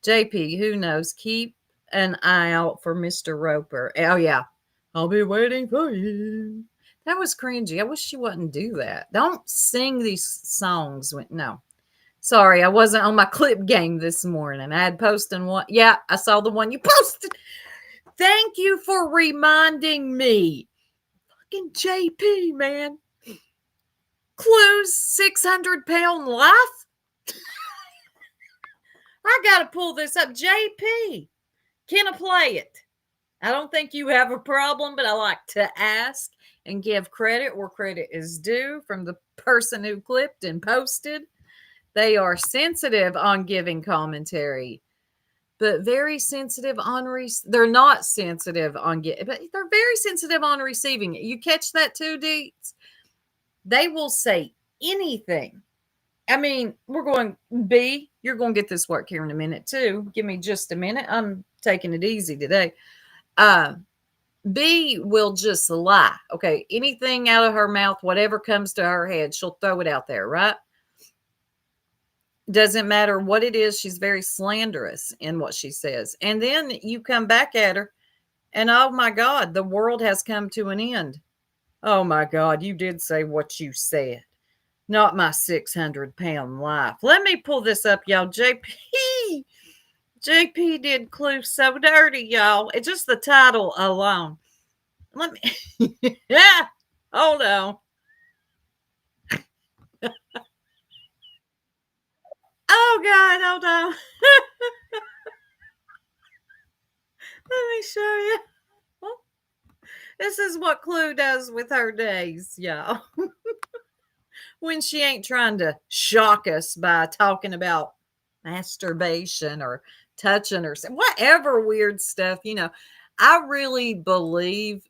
JP, who knows? Keep an eye out for Mr. Roper. Oh, yeah. I'll be waiting for you. That was cringy. I wish she wouldn't do that. Don't sing these songs. No. Sorry, I wasn't on my clip game this morning. I had posted one. Yeah, I saw the one you posted. Thank you for reminding me. Fucking JP, man. Clue's 600-pound life? I got to pull this up. JP, can I play it? I don't think you have a problem, but I like to ask and give credit where credit is due from the person who clipped and posted. They are sensitive on giving commentary, but very sensitive on they're not sensitive on but they're very sensitive on receiving it. You catch that too, Deets? They will say anything. I mean, we're going B. You're going to get this work here in a minute too. Give me just a minute. I'm taking it easy today. B will just lie. Okay. Anything out of her mouth, whatever comes to her head, she'll throw it out there, right? Doesn't matter what it is. She's very slanderous in what she says. And then you come back at her and, oh my God, the world has come to an end. Oh my God, you did say what you said. Not my 600-pound life. Let me pull this up, y'all. JP did Clue so dirty, y'all. It's just the title alone. Let me. Yeah. Hold on. Oh God, hold on. Let me show you. This is what Clue does with her days, y'all. When she ain't trying to shock us by talking about masturbation or touching or whatever weird stuff, you know. I really believe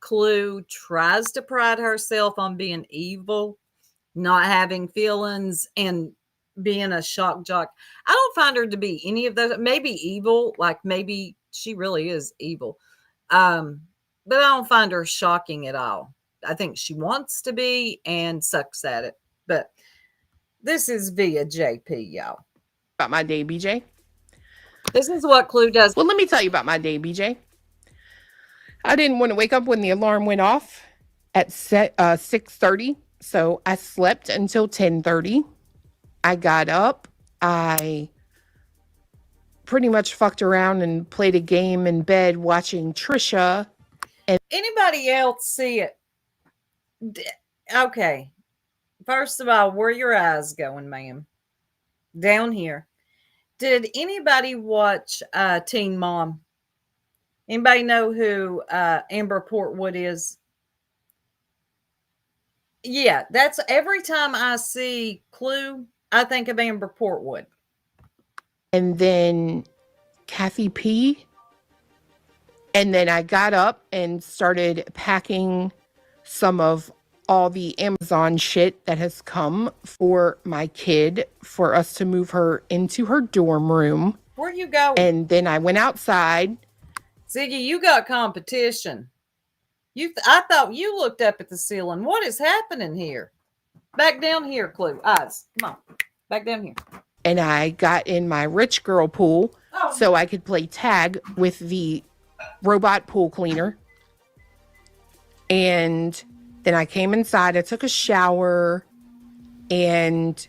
Clue tries to pride herself on being evil, not having feelings, and being a shock jock. I don't find her to be any of those. Maybe evil, like maybe she really is evil. But I don't find her shocking at all. I think she wants to be and sucks at it. But this is via JP, y'all. About my day, BJ. This is what Clue does. Well, let me tell you about my day, BJ. I didn't want to wake up when the alarm went off at 6:30, so I slept until 10:30. I got up. I pretty much fucked around and played a game in bed watching Trisha. Anybody else see it? Okay. First of all, where are your eyes going, ma'am? Down here. Did anybody watch Teen Mom? Anybody know who Amber Portwood is? Yeah, that's every time I see Clue, I think of Amber Portwood. And then Kathy P. And then I got up and started packing some of all the Amazon shit that has come for my kid for us to move her into her dorm room. Where you go? And then I went outside. Ziggy, you got competition. I thought you looked up at the ceiling. What is happening here? Back down here, Clue. Eyes. Come on. Back down here. And I got in my rich girl pool so I could play tag with the robot pool cleaner. And then I came inside, I took a shower, and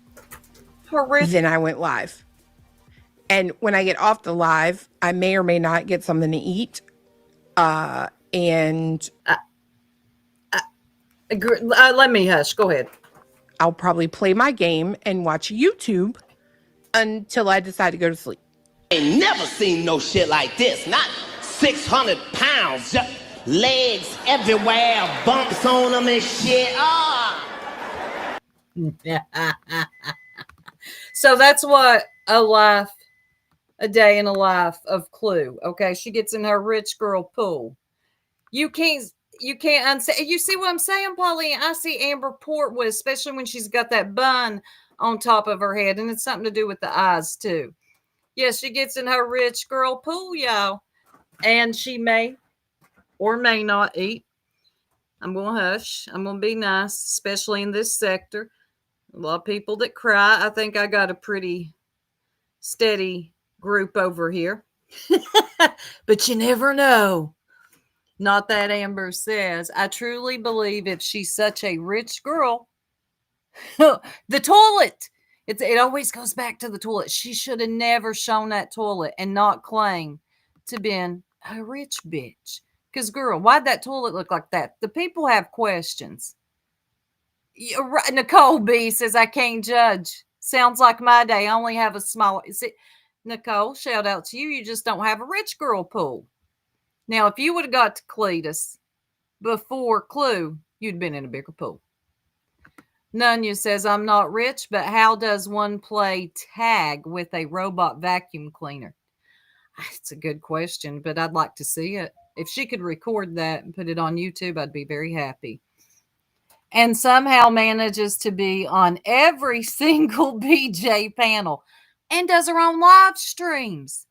then I went live. And when I get off the live, I may or may not get something to eat. Let me hush. Go ahead. I'll probably play my game and watch YouTube until I decide to go to sleep. Ain't never seen no shit like this. Not 600 pounds. Legs everywhere, bumps on them and shit. So that's what a day in a life of Clue. Okay, she gets in her rich girl pool. You can't unsay. You see what I'm saying, Pauline? I see Amber Portwood, especially when she's got that bun on top of her head, and it's something to do with the eyes too. Yes, she gets in her rich girl pool, y'all, and she may or may not eat. I'm going to hush. I'm going to be nice, especially in this sector. A lot of people that cry. I think I got a pretty steady group over here. But you never know. Not that Amber says. I truly believe if she's such a rich girl, the toilet. It always goes back to the toilet. She should have never shown that toilet and not claim to been a rich bitch. Because, girl, why'd that toilet look like that? The people have questions. Nicole B says, I can't judge. Sounds like my day. I only have a small. Nicole, shout out to you. You just don't have a rich girl pool. Now, if you would have got to Cletus before Clue, you'd been in a bigger pool. Nunya says, I'm not rich, but how does one play tag with a robot vacuum cleaner? It's a good question, but I'd like to see it. If she could record that and put it on YouTube, I'd be very happy. And somehow manages to be on every single BJ panel and does her own live streams.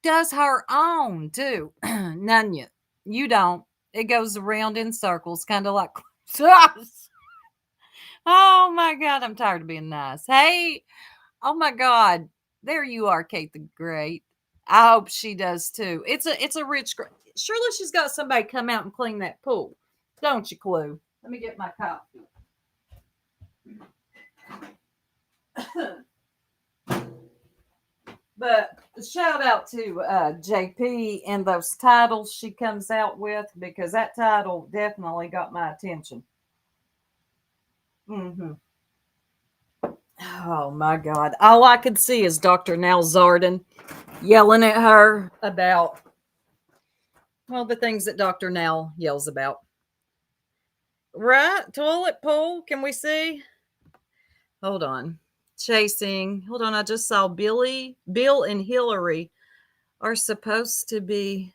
Does her own, too. Nunya, you don't. It goes around in circles, kind of like... Oh, my God. I'm tired of being nice. Hey. Oh, my God. There you are, Kate the Great. I hope she does too. It's a rich girl. Surely she's got somebody come out and clean that pool. Don't you, Clue? Let me get my coffee. But shout out to JP and those titles she comes out with, because that title definitely got my attention. Oh my God. All I could see is Dr. Nell Zarden yelling at her about, well, the things that Dr. Nell yells about. Right? Toilet pool. Can we see? Hold on. Chasing. Hold on. I just saw Bill and Hillary are supposed to be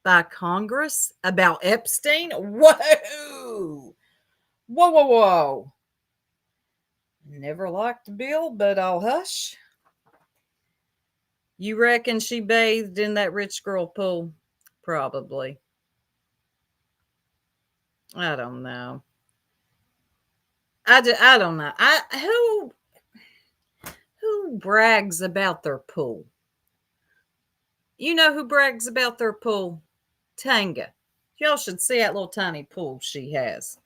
by Congress about Epstein. Whoa. Whoa. Never liked Bill, but I'll hush. You reckon she bathed in that rich girl pool? Probably. I don't know. I don't know. Who brags about their pool? You know who brags about their pool? Tanga. Y'all should see that little tiny pool she has.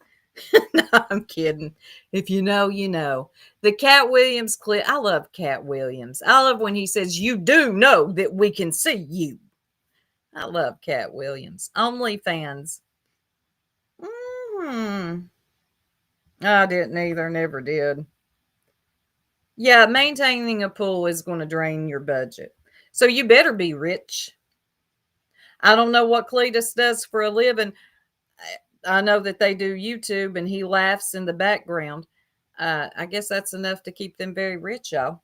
No, I'm kidding. If you know, you know. The Cat Williams clip. I love Cat Williams. I love when he says, "You do know that we can see you." I love Cat Williams. OnlyFans. I didn't either. Never did. Yeah, maintaining a pool is going to drain your budget. So you better be rich. I don't know what Cletus does for a living. I know that they do YouTube and he laughs in the background. I guess that's enough to keep them very rich, y'all.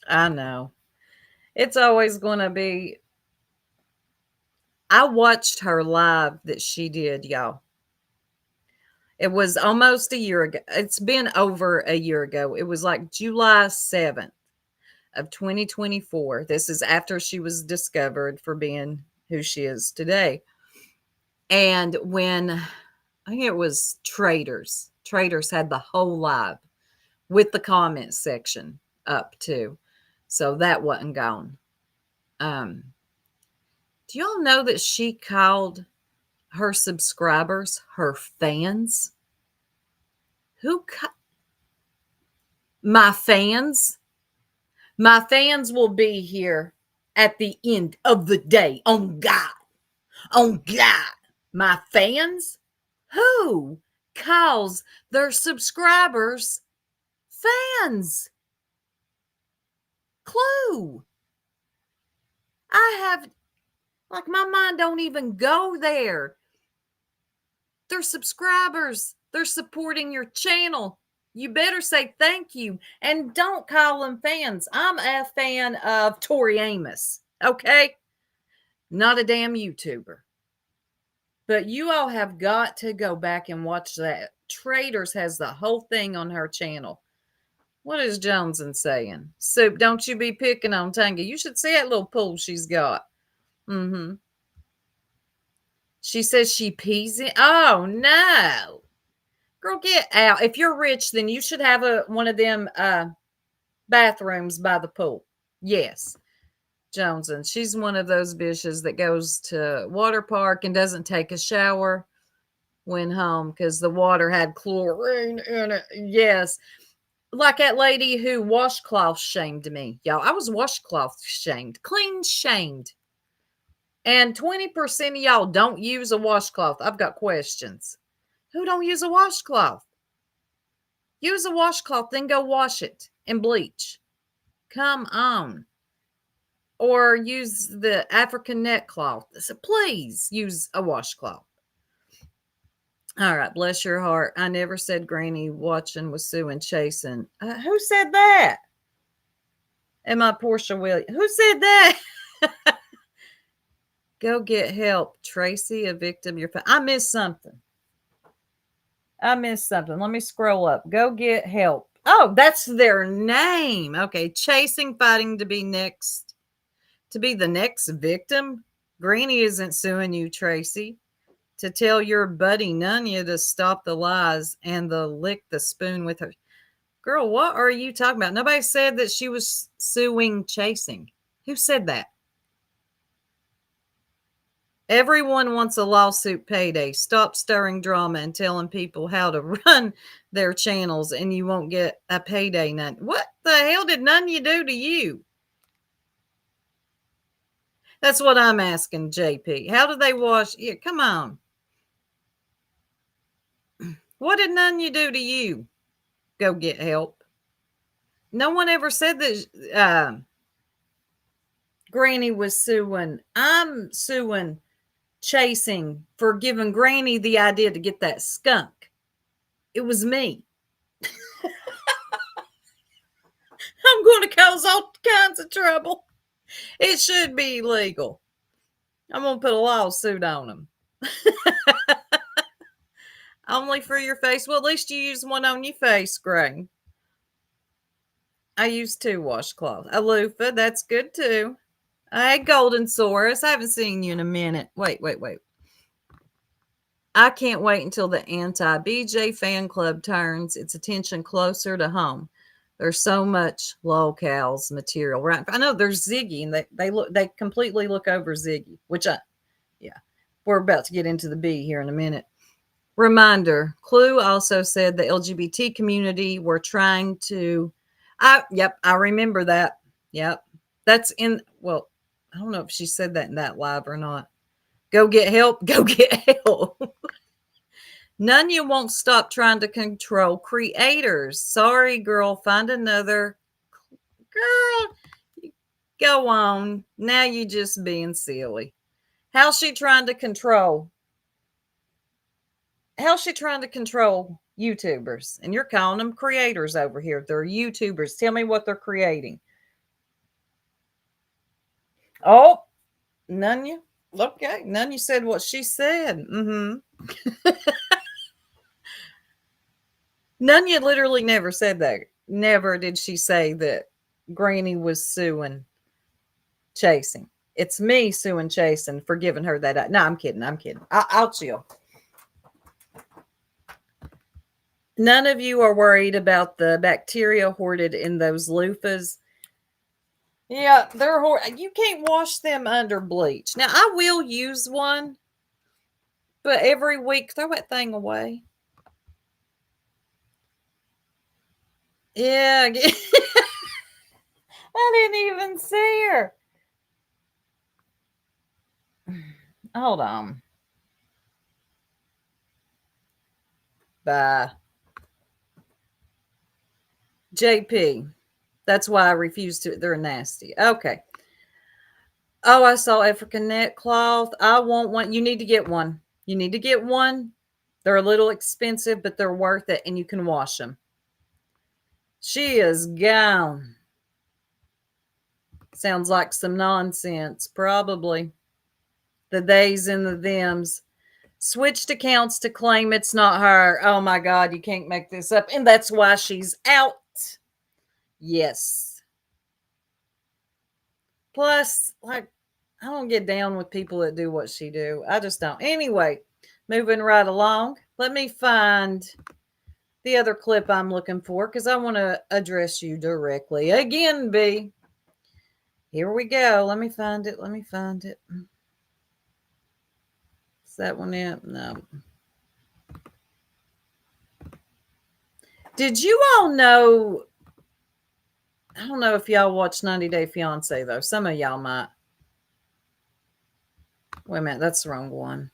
I know. It's always going to be. I watched her live that she did, y'all. It was almost a year ago. It's been over a year ago. It was like July 7th of 2024. This is after she was discovered for being who she is today. And when I think it was Traders had the whole live with the comment section up too. So that wasn't gone. Do y'all know that she called her subscribers her fans? My fans? My fans will be here at the end of the day. On God. On God. My fans? Who calls their subscribers fans? Clue. My mind don't even go there. They're subscribers. They're supporting your channel. You better say thank you and don't call them fans. I'm a fan of Tori Amos, okay? Not a damn YouTuber. But you all have got to go back and watch that. Traders has the whole thing on her channel. What is Joneson saying? Soup, don't you be picking on Tanga. You should see that little pool she's got. She says she pees in. Oh, no. Girl, get out. If you're rich, then you should have one of them bathrooms by the pool. Yes. Joneson. She's one of those bitches that goes to water park and doesn't take a shower when home because the water had chlorine in it. Yes. Like that lady who washcloth shamed me. Y'all, I was washcloth shamed. Clean shamed. And 20% of y'all don't use a washcloth. I've got questions. Who don't use a washcloth? Use a washcloth, then go wash it in bleach. Come on. Or use the African neck cloth. So please use a washcloth. All right, bless your heart. I never said Granny watching was Sue and chasing. Who said that? Am I Portia Williams? Who said that? Go get help. Tracy, a victim. I missed something. Let me scroll up. Go get help. Oh, that's their name. Okay. Chasing, fighting to be the next victim. Granny isn't suing you, Tracy. To tell your buddy Nunya to stop the lies and the lick the spoon with her. Girl, what are you talking about? Nobody said that she was suing Chasing. Who said that? Everyone wants a lawsuit payday. Stop stirring drama and telling people how to run their channels and you won't get a payday. None. What the hell did Nunya do to you? That's what I'm asking, JP. How do they wash? Yeah, come on. What did Nunya do to you? Go get help. No one ever said that Granny was suing. I'm suing Chasing for giving Granny the idea to get that skunk. It was me. I'm going to cause all kinds of trouble. It should be illegal. I'm going to put a lawsuit on them. Only for your face. Well, at least you use one on your face, Gray. I use 2 washcloths. A loofah, that's good too. Hey, Golden Saurus, I haven't seen you in a minute. Wait. I can't wait until the anti-BJ fan club turns its attention closer to home. There's so much locals material, right? I know there's Ziggy, and they completely look over Ziggy, we're about to get into the B here in a minute. Reminder: Clue also said the LGBT community were trying to. I remember that. Yep, that's in. Well, I don't know if she said that in that live or not. Go get help. Go get help. Nunya won't stop trying to control creators. Sorry, girl. Find another girl. Go on. Now you just being silly. How's she trying to control? How's she trying to control YouTubers? And you're calling them creators over here. They're YouTubers. Tell me what they're creating. Oh, Nunya. Okay. Nunya said what she said. Nunya literally never said that. Never did she say that Granny was suing Chasing. It's me suing Chasing for giving her that. No, I'm kidding. I'll chill. None of you are worried about the bacteria hoarded in those loofahs. Yeah, they're you can't wash them under bleach. Now, I will use one, but every week, throw that thing away. Yeah. I didn't even see her. Hold on. Bye. JP. That's why I refuse to. They're nasty. Okay. Oh, I saw African net cloth. I want one. You need to get one. You need to get one. They're a little expensive, but they're worth it, and you can wash them. She is gone. Sounds like some nonsense. Probably. The theys and the thems. Switched accounts to claim it's not her. Oh my God, you can't make this up. And that's why she's out. Yes. Plus, like, I don't get down with people that do what she do. I just don't. Anyway, moving right along. Let me find the other clip I'm looking for because I want to address you directly. Again, B. Here we go. Let me find it. Is that one it? No. Did you all know? I don't know if y'all watch 90 Day Fiance, though. Some of y'all might. Wait a minute. That's the wrong one.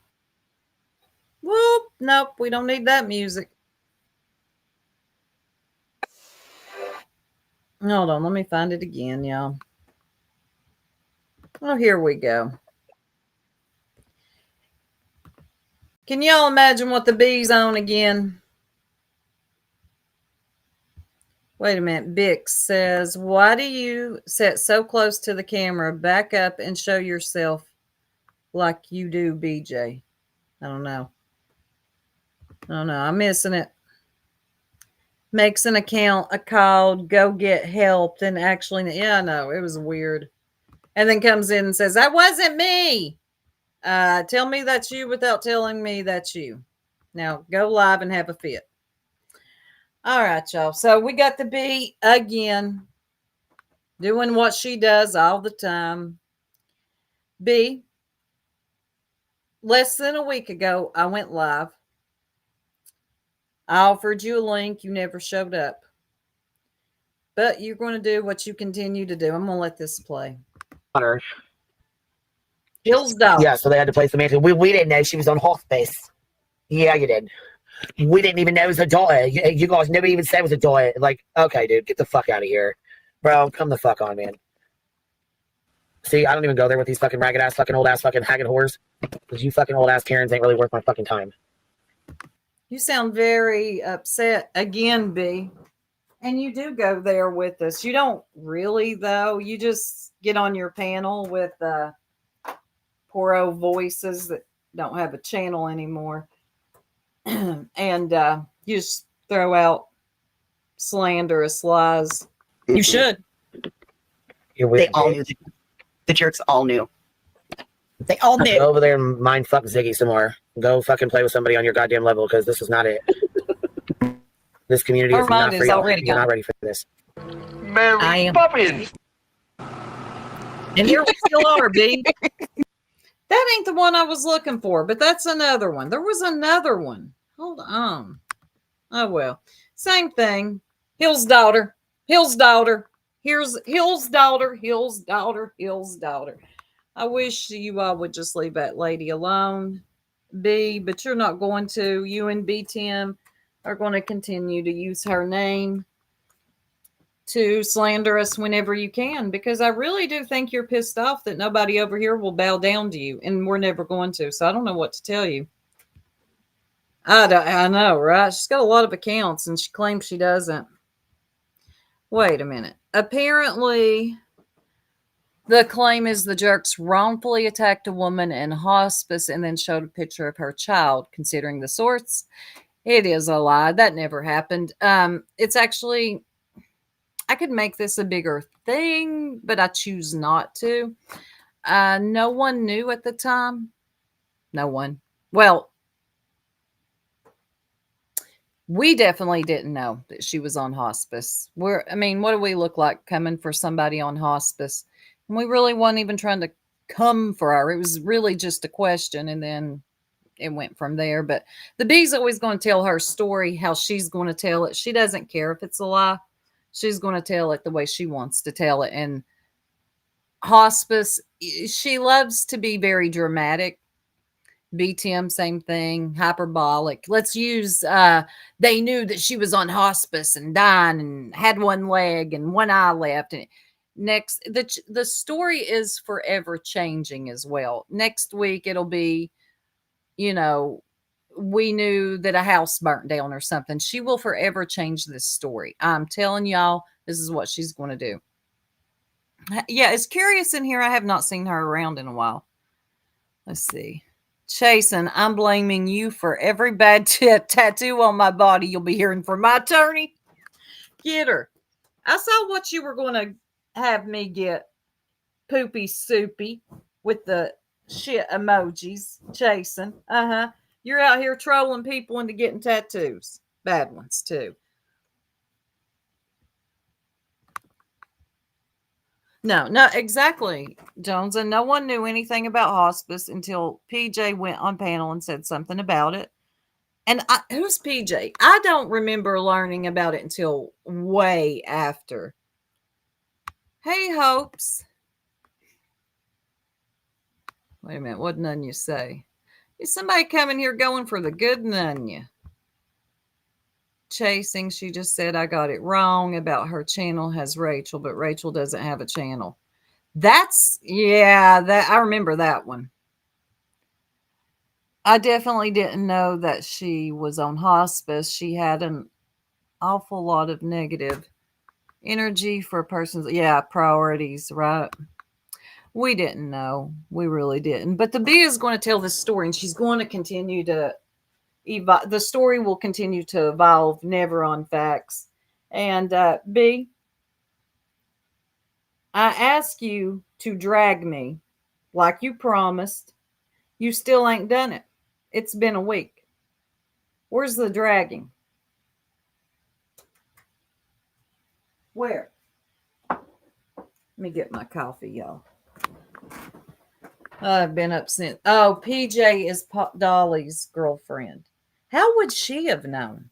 Whoop. Nope. We don't need that music. Hold on. Let me find it again, y'all. Oh, here we go. Can y'all imagine what the B's on again? Wait a minute. Bix says, why do you sit so close to the camera? Back up and show yourself like you do, BJ. I don't know. I'm missing it. Makes an account, a called, go get help. Then actually, yeah, no, it was weird. And then comes in and says, that wasn't me. Tell me that's you without telling me that's you. Now go live and have a fit. All right, y'all. So we got the B again, doing what she does all the time. B, less than a week ago, I went live. I offered you a link. You never showed up. But you're going to do what you continue to do. I'm going to let this play. Bill's dog. Yeah, so they had to place the mansion. We didn't know she was on hospice. Yeah, you did. We didn't even know it was a daughter. You guys never even said it was a daughter. Like, okay, dude, get the fuck out of here. Bro, come the fuck on, man. See, I don't even go there with these fucking ragged ass, fucking old ass, fucking haggard whores. Because you fucking old ass Karens ain't really worth my fucking time. You sound very upset again, B. And you do go there with us. You don't really, though. You just get on your panel with poor old voices that don't have a channel anymore. and you just throw out slanderous lies. You should. You're They weird. all dude. knew. The jerks all knew. They all Go knew. over there and mind fuck Ziggy some more. Go fucking play with somebody on your goddamn level because this is not it. This community Our is not mind for is you. already You're gone. not ready for this. Mary I am. Poppins. And here we still are, B. That ain't the one I was looking for, but that's another one. There was another one. Hold on. Oh, well. Same thing. Hill's daughter. Hill's daughter. Here's Hill's daughter. Hill's daughter. Hill's daughter. I wish you all would just leave that lady alone, B, but you're not going to. You and B Tim are going to continue to use her name to slander us whenever you can, because I really do think you're pissed off that nobody over here will bow down to you, and we're never going to. So I don't know what to tell you. I know, right? She's got a lot of accounts, and she claims she doesn't. Wait a minute. Apparently, the claim is the jerks wrongfully attacked a woman in hospice and then showed a picture of her child. Considering the source, it is a lie. That never happened. It's actually, I could make this a bigger thing, but I choose not to. No one knew at the time. No one. Well, we definitely didn't know that she was on hospice. What do we look like coming for somebody on hospice? And we really weren't even trying to come for her. It was really just a question, and then it went from there. But the B's always going to tell her story, how she's going to tell it. She doesn't care if it's a lie. She's going to tell it the way she wants to tell it. And hospice, she loves to be very dramatic. BTM, same thing, hyperbolic. Let's use they knew that she was on hospice and dying and had one leg and one eye left. And next, the story is forever changing as well. Next week it'll be, we knew that a house burnt down or something. She will forever change this story. I'm telling y'all, this is what she's going to do. Yeah, it's Curious in here. I have not seen her around in a while. Let's see. Chasen, I'm blaming you for every bad tattoo on my body you'll be hearing from my attorney. Get her. I saw what you were going to have me get. Poopy soupy with the shit emojis. Chasen. Uh-huh. You're out here trolling people into getting tattoos. Bad ones, too. No, exactly, Jones. And no one knew anything about hospice until PJ went on panel and said something about it. And who's PJ? I don't remember learning about it until way after. Hey, Hopes. Wait a minute. What none you say? Is somebody coming here going for the good none you? Chasing, she just said I got it wrong about her channel has Rachel, but Rachel doesn't have a channel. That I remember that one. I definitely didn't know that she was on hospice. She had an awful lot of negative energy for persons. Yeah, priorities, right? We didn't know. We really didn't. But the B is going to tell this story, and she's going to continue to evolve. The story will continue to evolve, never on facts. And B, I ask you to drag me like you promised. You still ain't done it. It's been a week. Where's the dragging? Where? Let me get my coffee, y'all. I've been up since. Oh, PJ is Dolly's girlfriend. How would she have known?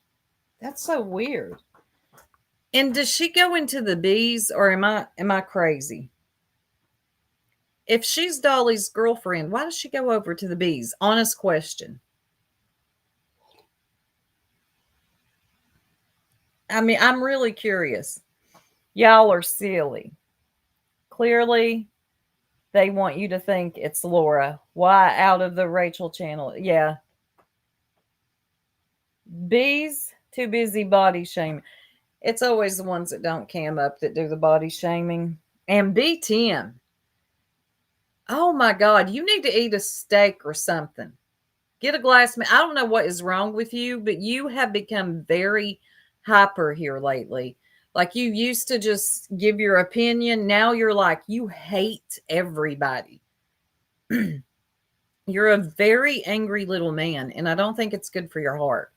That's so weird. And does she go into the B's, or am I crazy? If she's Dolly's girlfriend, why does she go over to the B's? Honest question. I'm really curious. Y'all are silly. Clearly, they want you to think it's Laura. Why out of the Rachel channel? Yeah. B's too busy body shaming. It's always the ones that don't cam up that do the body shaming. And B10. Oh my God, you need to eat a steak or something. Get a glass. I don't know what is wrong with you, but you have become very hyper here lately. Like you used to just give your opinion. Now you're like, you hate everybody. You're a very angry little man, and I don't think it's good for your heart.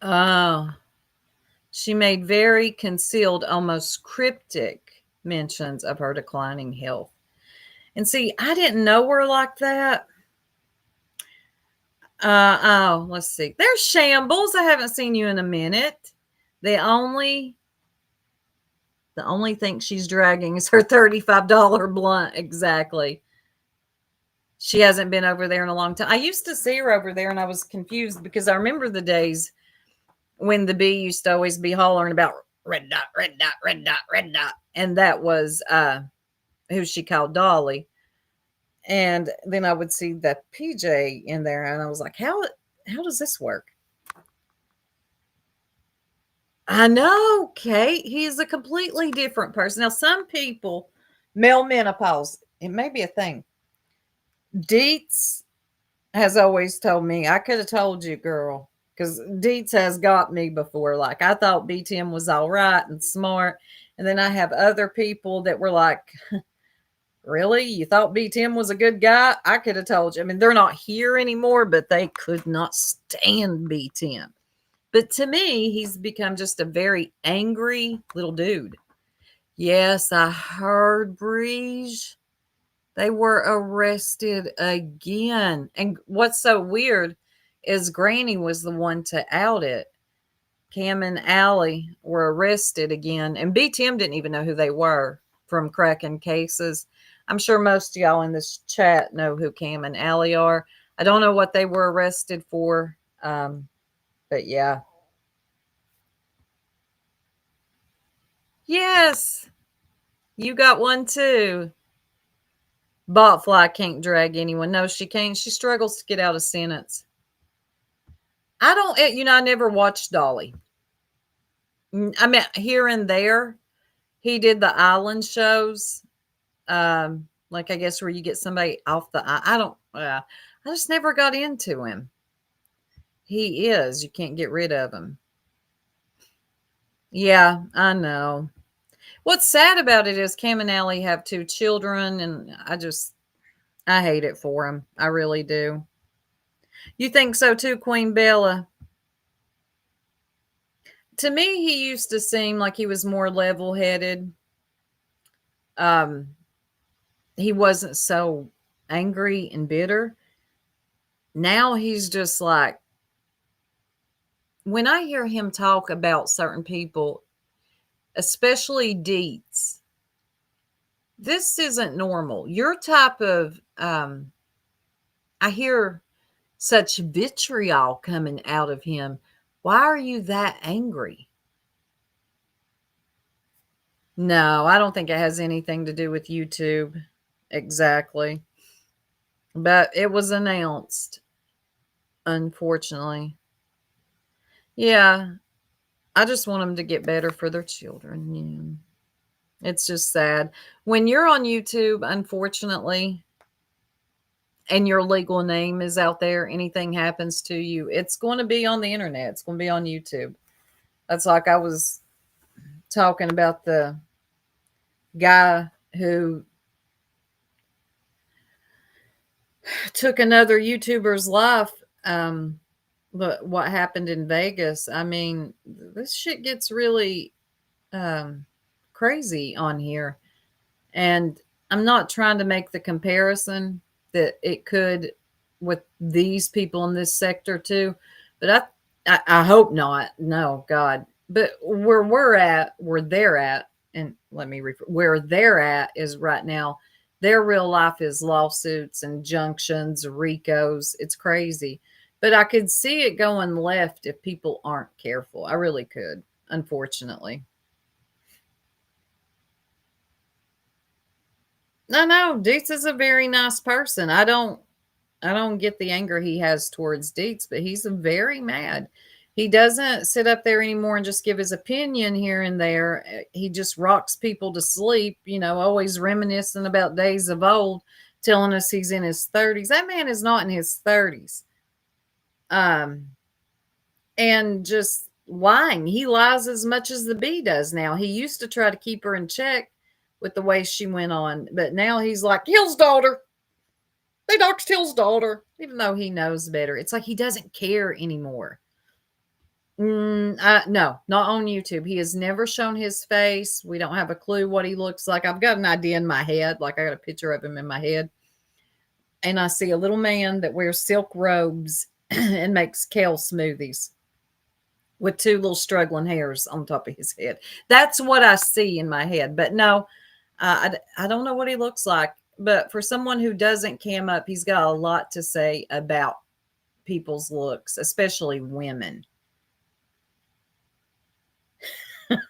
Oh, she made very concealed, almost cryptic mentions of her declining health. And see, I didn't know her like that. Oh, let's see. There's Shambles. I haven't seen you in a minute. The only thing she's dragging is her $35 blunt. Exactly. She hasn't been over there in a long time. I used to see her over there and I was confused because I remember the days when the bee used to always be hollering about red dot, red dot, red dot, red dot. And that was who she called Dolly. And then I would see the PJ in there and I was like, how does this work? I know, Kate. He's a completely different person. Now, some people, male menopause, it may be a thing. Dietz has always told me, I could have told you, girl, because Dietz has got me before. Like, I thought BTM was all right and smart. And then I have other people that were like, really? You thought BTM was a good guy? I could have told you. I mean, they're not here anymore, but they could not stand BTM. But to me, he's become just a very angry little dude. Yes, I heard, Breege. They were arrested again. And what's so weird is Granny was the one to out it. Cam and Allie were arrested again. And BTM didn't even know who they were from cracking cases. I'm sure most of y'all in this chat know who Cam and Allie are. I don't know what they were arrested for. But yeah. Yes. You got one too. Botfly can't drag anyone. No, she can't. She struggles to get out a sentence. I never watched Dolly. I mean, here and there, he did the island shows. Like I guess where you get somebody off the, I just never got into him. You can't get rid of him. Yeah, I know. What's sad about it is Cam and Allie have 2 children, and I hate it for them. I really do. You think so too, Queen Bella? To me, he used to seem like he was more level-headed. He wasn't so angry and bitter. Now he's just like, when I hear him talk about certain people, especially Dietz, this isn't normal. Your type of, I hear such vitriol coming out of him. Why are you that angry? No, I don't think it has anything to do with YouTube. Exactly. But it was announced, unfortunately. Yeah. I just want them to get better for their children. Yeah. It's just sad. When you're on YouTube, unfortunately, and your legal name is out there, anything happens to you, it's going to be on the internet. It's going to be on YouTube. That's like I was talking about the guy who took another YouTuber's life. But what happened in Vegas, I mean, this shit gets really crazy on here. And I'm not trying to make the comparison that it could with these people in this sector too. But I hope not. No, God. But where they're at, and where they're at is right now, their real life is lawsuits, injunctions, RICOs. It's crazy. But I could see it going left if people aren't careful. I really could, unfortunately. No, Dietz is a very nice person. I don't get the anger he has towards Dietz, but he's very mad. He doesn't sit up there anymore and just give his opinion here and there. He just rocks people to sleep, always reminiscing about days of old. telling us he's in his 30s. That man is not in his 30s. And just lying. He lies as much as the bee does now. He used to try to keep her in check with the way she went on, but now he's like, Hill's daughter. They doxed Hill's daughter, even though he knows better. It's like he doesn't care anymore. No, not on YouTube. He has never shown his face. We don't have a clue what he looks like. I've got an idea in my head. Like I got a picture of him in my head. And I see a little man that wears silk robes and makes kale smoothies with two little struggling hairs on top of his head. That's what I see in my head. But no, I don't know what he looks like. But for someone who doesn't cam up, he's got a lot to say about people's looks, especially women.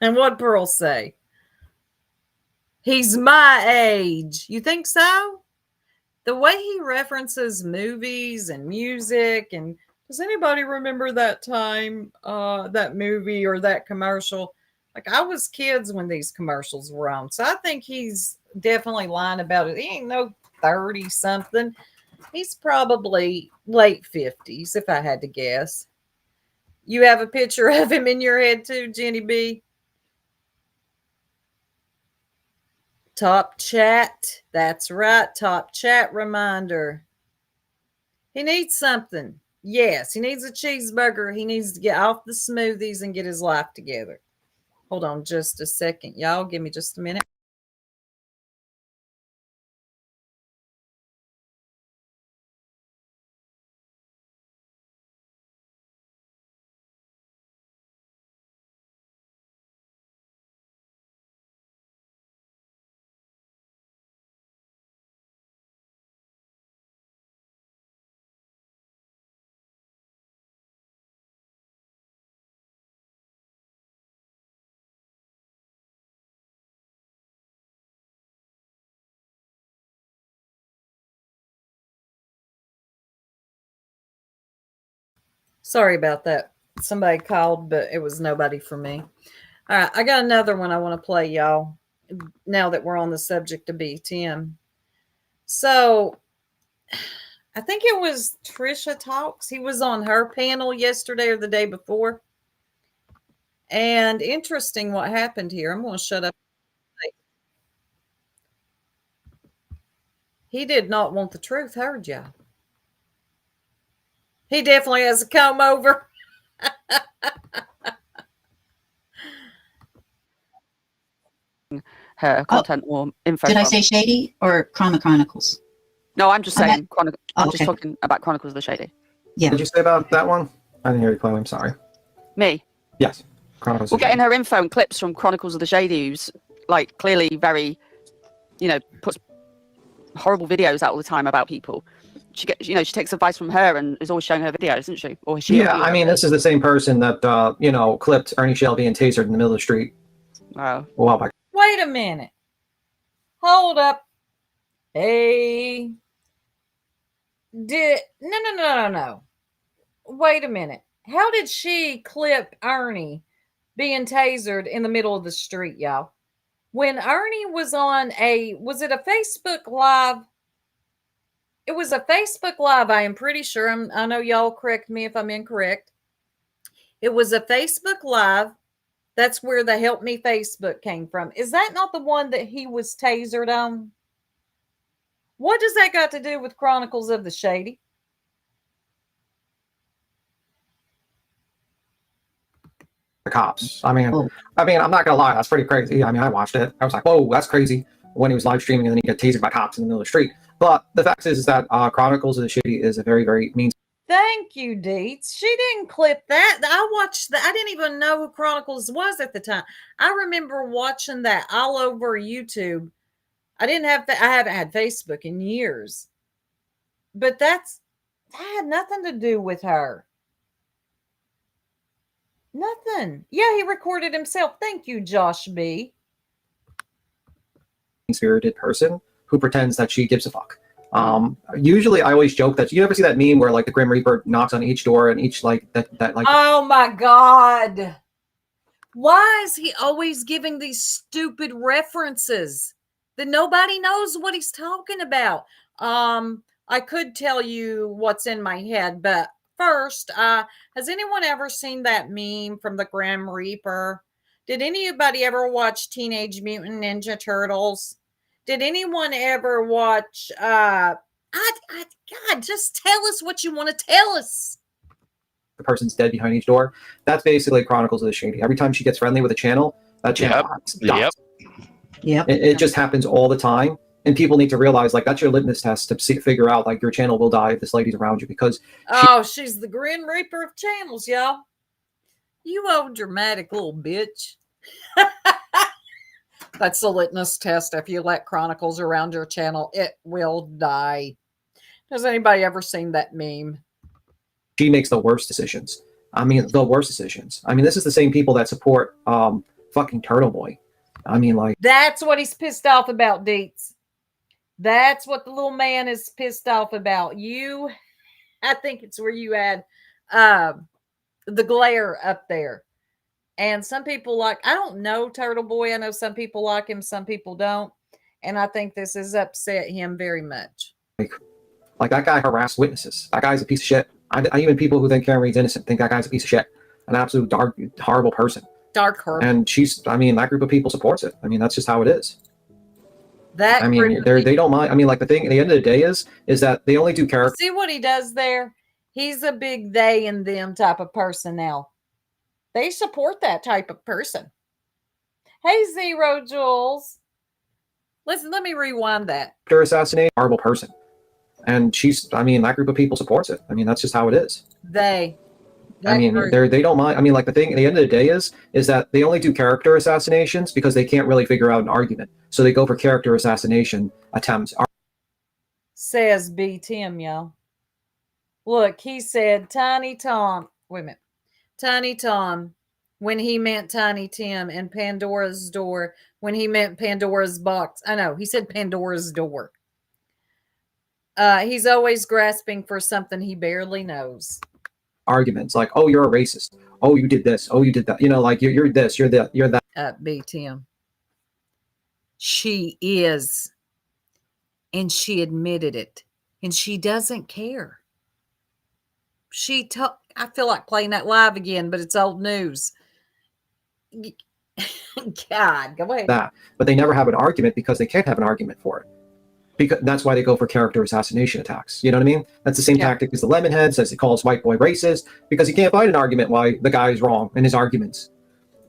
And what Pearl say? He's my age. You think so? The way he references movies and music, and does anybody remember that time, that movie or that commercial? Like I was kids when these commercials were on. So I think he's definitely lying about it. He ain't no 30 something. He's probably late 50s, if I had to guess. You have a picture of him in your head too, Jenny B? Top chat. That's right. Top chat reminder. He needs something. Yes, he needs a cheeseburger. He needs to get off the smoothies and get his life together. Hold on just a second, y'all. Give me just a minute. Sorry about that. Somebody called, but it was nobody for me. All right, I got another one I want to play, y'all, now that we're on the subject of BTM. So I think it was Trisha Talks. He was on her panel yesterday or the day before. And interesting what happened here. I'm going to shut up. He did not want the truth heard, y'all. He definitely has a comb over. Her content or info. Did I say Shady or Chronicles? No, I'm just saying. I'm just okay. talking about Chronicles of the Shady. Yeah. Did you say about that one? I didn't hear you, Chloe. I'm sorry. Me? Yes. Chronicles. We're getting her info and clips from Chronicles of the Shady, who's like clearly very, puts horrible videos out all the time about people. She gets, she takes advice from her and is always showing her videos, isn't she? Or is she? Yeah, I mean, this is the same person that clipped Ernie Shell being tasered in the middle of the street. Wow. A while back. Wait a minute. Hold up. Hey. No. Wait a minute. How did she clip Ernie being tasered in the middle of the street, y'all? When Ernie was on was it a Facebook Live? It was a Facebook Live, I am pretty sure. I know y'all correct me if I'm incorrect. It was a Facebook Live. That's where the Help Me Facebook came from. Is that not the one that he was tasered on? What does that got to do with Chronicles of the Shady? The cops. I mean, I'm not gonna lie, that's pretty crazy. I mean, I watched it. I was like, whoa, that's crazy. When he was live streaming and then he got tasered by cops in the middle of the street. But the fact is that Chronicles of the Shady is a very, very mean. Thank you, Deets. She didn't clip that. I watched that. I didn't even know who Chronicles was at the time. I remember watching that all over YouTube. I haven't had Facebook in years. But that had nothing to do with her. Nothing. Yeah, he recorded himself. Thank you, Josh B. Spirited person who pretends that she gives a fuck. Usually I always joke that you ever see that meme where like the Grim Reaper knocks on each door and each like that like oh my god, why is he always giving these stupid references? that nobody knows what he's talking about. I could tell you what's in my head, but first, has anyone ever seen that meme from the Grim Reaper? Did anybody ever watch Teenage Mutant Ninja Turtles? Did anyone ever watch God, just tell us what you want to tell us. The person's dead behind each door. That's basically Chronicles of the Shady. Every time she gets friendly with a channel, that channel dies. Yep. It just happens all the time. And people need to realize, like, that's your litmus test to figure out, like, your channel will die if this lady's around you, because she's the Grim Reaper of channels, y'all. You old dramatic little bitch. That's the litmus test. If you let Chronicles around your channel, it will die. Has anybody ever seen that meme? she makes the worst decisions. I mean, the worst decisions. I mean, this is the same people that support fucking Turtle Boy. I mean, like, that's what he's pissed off about, Deets. That's what the little man is pissed off about. You, I think it's where you had the glare up there. And some people like, I don't know Turtle Boy. I know some people like him, some people don't. And I think this has upset him very much. Like that guy harassed witnesses. That guy's a piece of shit. I even people who think Karen Reed's innocent think that guy's a piece of shit. An absolute dark, horrible person. Dark, horrible. And she's, I mean, that group of people supports it. I mean, that's just how it is. That I mean, they don't mind. I mean, like the thing at the end of the day is that they only do character. See what he does there? He's a big they and them type of person now. They support that type of person. Hey, Zero Jules. Listen, let me rewind that. Assassinate, horrible person. And she's, I mean, that group of people supports it. I mean, that's just how it is. They. I mean, they don't mind. I mean, like the thing at the end of the day is that they only do character assassinations because they can't really figure out an argument. So they go for character assassination attempts. Says B. Tim, y'all. Look, he said Tiny Tom. Wait a minute. Tiny Tom when he meant Tiny Tim, and Pandora's Door when he meant Pandora's box. I know, he said Pandora's door. He's always grasping for something he barely knows. Arguments like, oh, you're a racist. Oh, you did this. Oh, you did that. You know, like you're this, you're that, you're that. B. Tim. She is. And she admitted it. And she doesn't care. I feel like playing that live again, but it's old news. God, go ahead. That, but they never have an argument because they can't have an argument for it. Because that's why they go for character assassination attacks. You know what I mean? That's the same tactic as the Lemonhead says. He calls white boy racist because he can't find an argument why the guy is wrong in his arguments.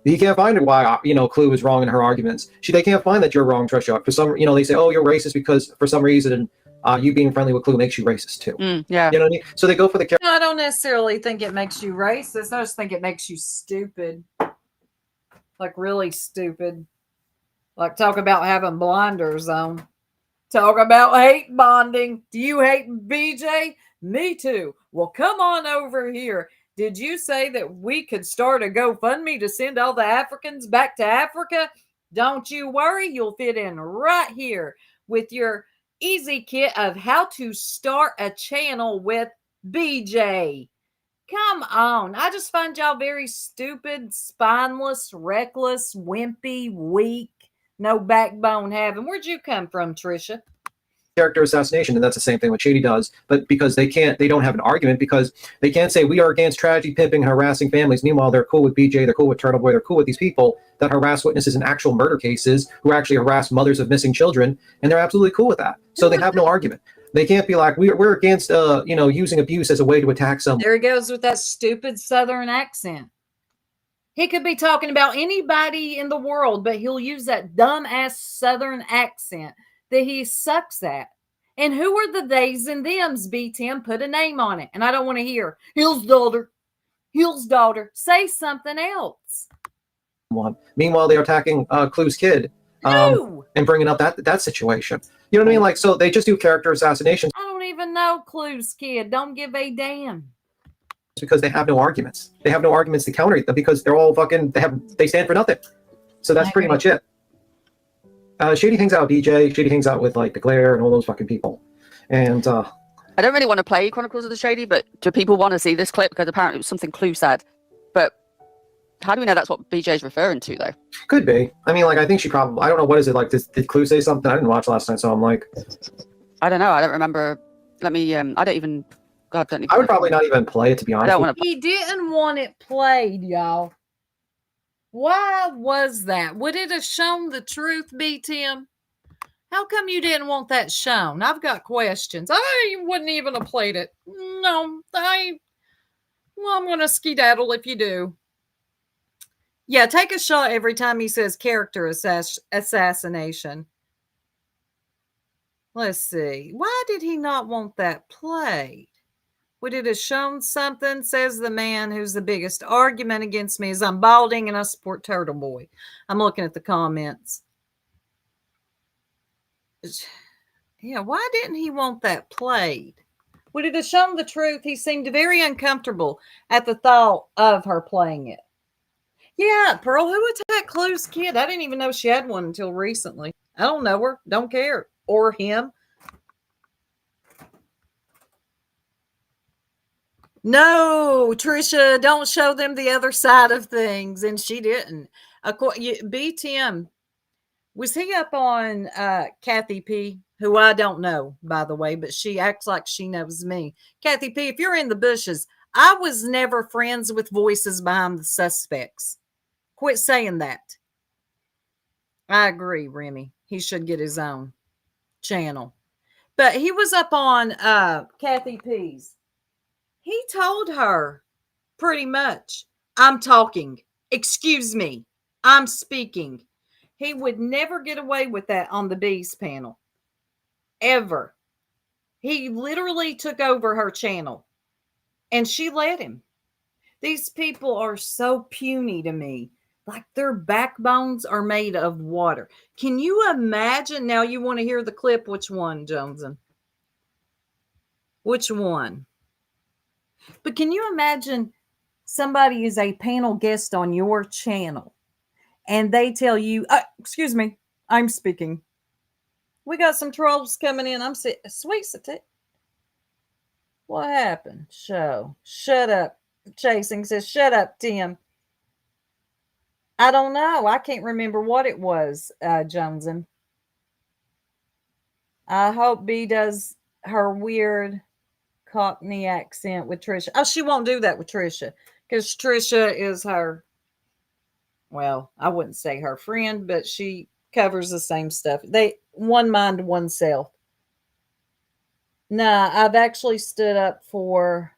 He can't find why Clue is wrong in her arguments. They can't find that you're wrong, Trisha. For some, they say, oh, you're racist because for some reason. You being friendly with Clue makes you racist too. Yeah. You know what I mean? So they go for the character. No, I don't necessarily think it makes you racist. I just think it makes you stupid. Like really stupid. Like talk about having blinders on. Talk about hate bonding. Do you hate BJ? Me too. Well, come on over here. Did you say that we could start a GoFundMe to send all the Africans back to Africa? Don't you worry. You'll fit in right here with your easy kit of how to start a channel with BJ. Come on. I just find y'all very stupid, spineless, reckless, wimpy, weak, no backbone having. Where'd you come from, Trisha? Character assassination, and that's the same thing what Shady does, but because they don't have an argument, because they can't say we are against tragedy, pimping, harassing families. Meanwhile, they're cool with BJ, they're cool with Turtle Boy, they're cool with these people that harass witnesses in actual murder cases, who actually harass mothers of missing children, and they're absolutely cool with that. So they have no argument. They can't be like, we're against using abuse as a way to attack someone. There he goes with that stupid Southern accent. He could be talking about anybody in the world, but he'll use that dumb-ass Southern accent that he sucks at. And who are the theys and thems, B. Tim? Put a name on it. And I don't want to hear, Hill's daughter. Hill's daughter. Say something else. Meanwhile, they're attacking Clue's kid and bringing up that situation. You know what I mean? Like, so they just do character assassinations. I don't even know Clue's kid. Don't give a damn. Because they have no arguments. They have no arguments to counter them because they're all fucking, they stand for nothing. So that's pretty much it. Shady hangs out with DJ. Shady hangs out with like the Glare and all those fucking people. And I don't really want to play Chronicles of the Shady, but do people want to see this clip? Because apparently it was something Clue said. But how do we know that's what BJ's referring to, though? Could be. I mean, like, I think she probably. I don't know. What is it like? Did Clue say something? I didn't watch last night, so I'm like. I don't know. I don't remember. Let me. I don't even. God, don't even. I would probably not even play it, to be honest. I don't want to. He didn't want it played, y'all. Why was that? Would it have shown the truth, B. Tim? How come you didn't want that shown? I've got questions. I wouldn't even have played it. No, I'm going to skedaddle if you do. Yeah, take a shot every time he says character assassination. Let's see. Why did he not want that played? Would it have shown something? Says the man who's the biggest argument against me is I'm balding and I support Turtle Boy. I'm looking at the comments. Yeah, why didn't he want that played? Would it have shown the truth? He seemed very uncomfortable at the thought of her playing it. Yeah, Pearl, who attacked Clue's kid? I didn't even know she had one until recently. I don't know her. Don't care. Or him. No, Trisha, don't show them the other side of things. And she didn't. B. Tim, was he up on Kathy P., who I don't know, by the way, but she acts like she knows me. Kathy P., if you're in the bushes, I was never friends with voices behind the suspects. Quit saying that. I agree, Remy. He should get his own channel. But he was up on Kathy P's. He told her pretty much, I'm talking. Excuse me. I'm speaking. He would never get away with that on the Bees panel. Ever. He literally took over her channel. And she let him. These people are so puny to me. Like their backbones are made of water. Can you imagine? Now you want to hear the clip. Which one, Joneson? Which one? But can you imagine somebody is a panel guest on your channel and they tell you, excuse me, I'm speaking. We got some trolls coming in. I'm sweet. What happened? Shut up. Chasing says, shut up, Tim. I don't know. I can't remember what it was, Joneson. I hope B does her weird Cockney accent with Trisha. Oh, she won't do that with Trisha because Trisha is her, well, I wouldn't say her friend, but she covers the same stuff. They one mind, one self. Nah, I've actually stood up for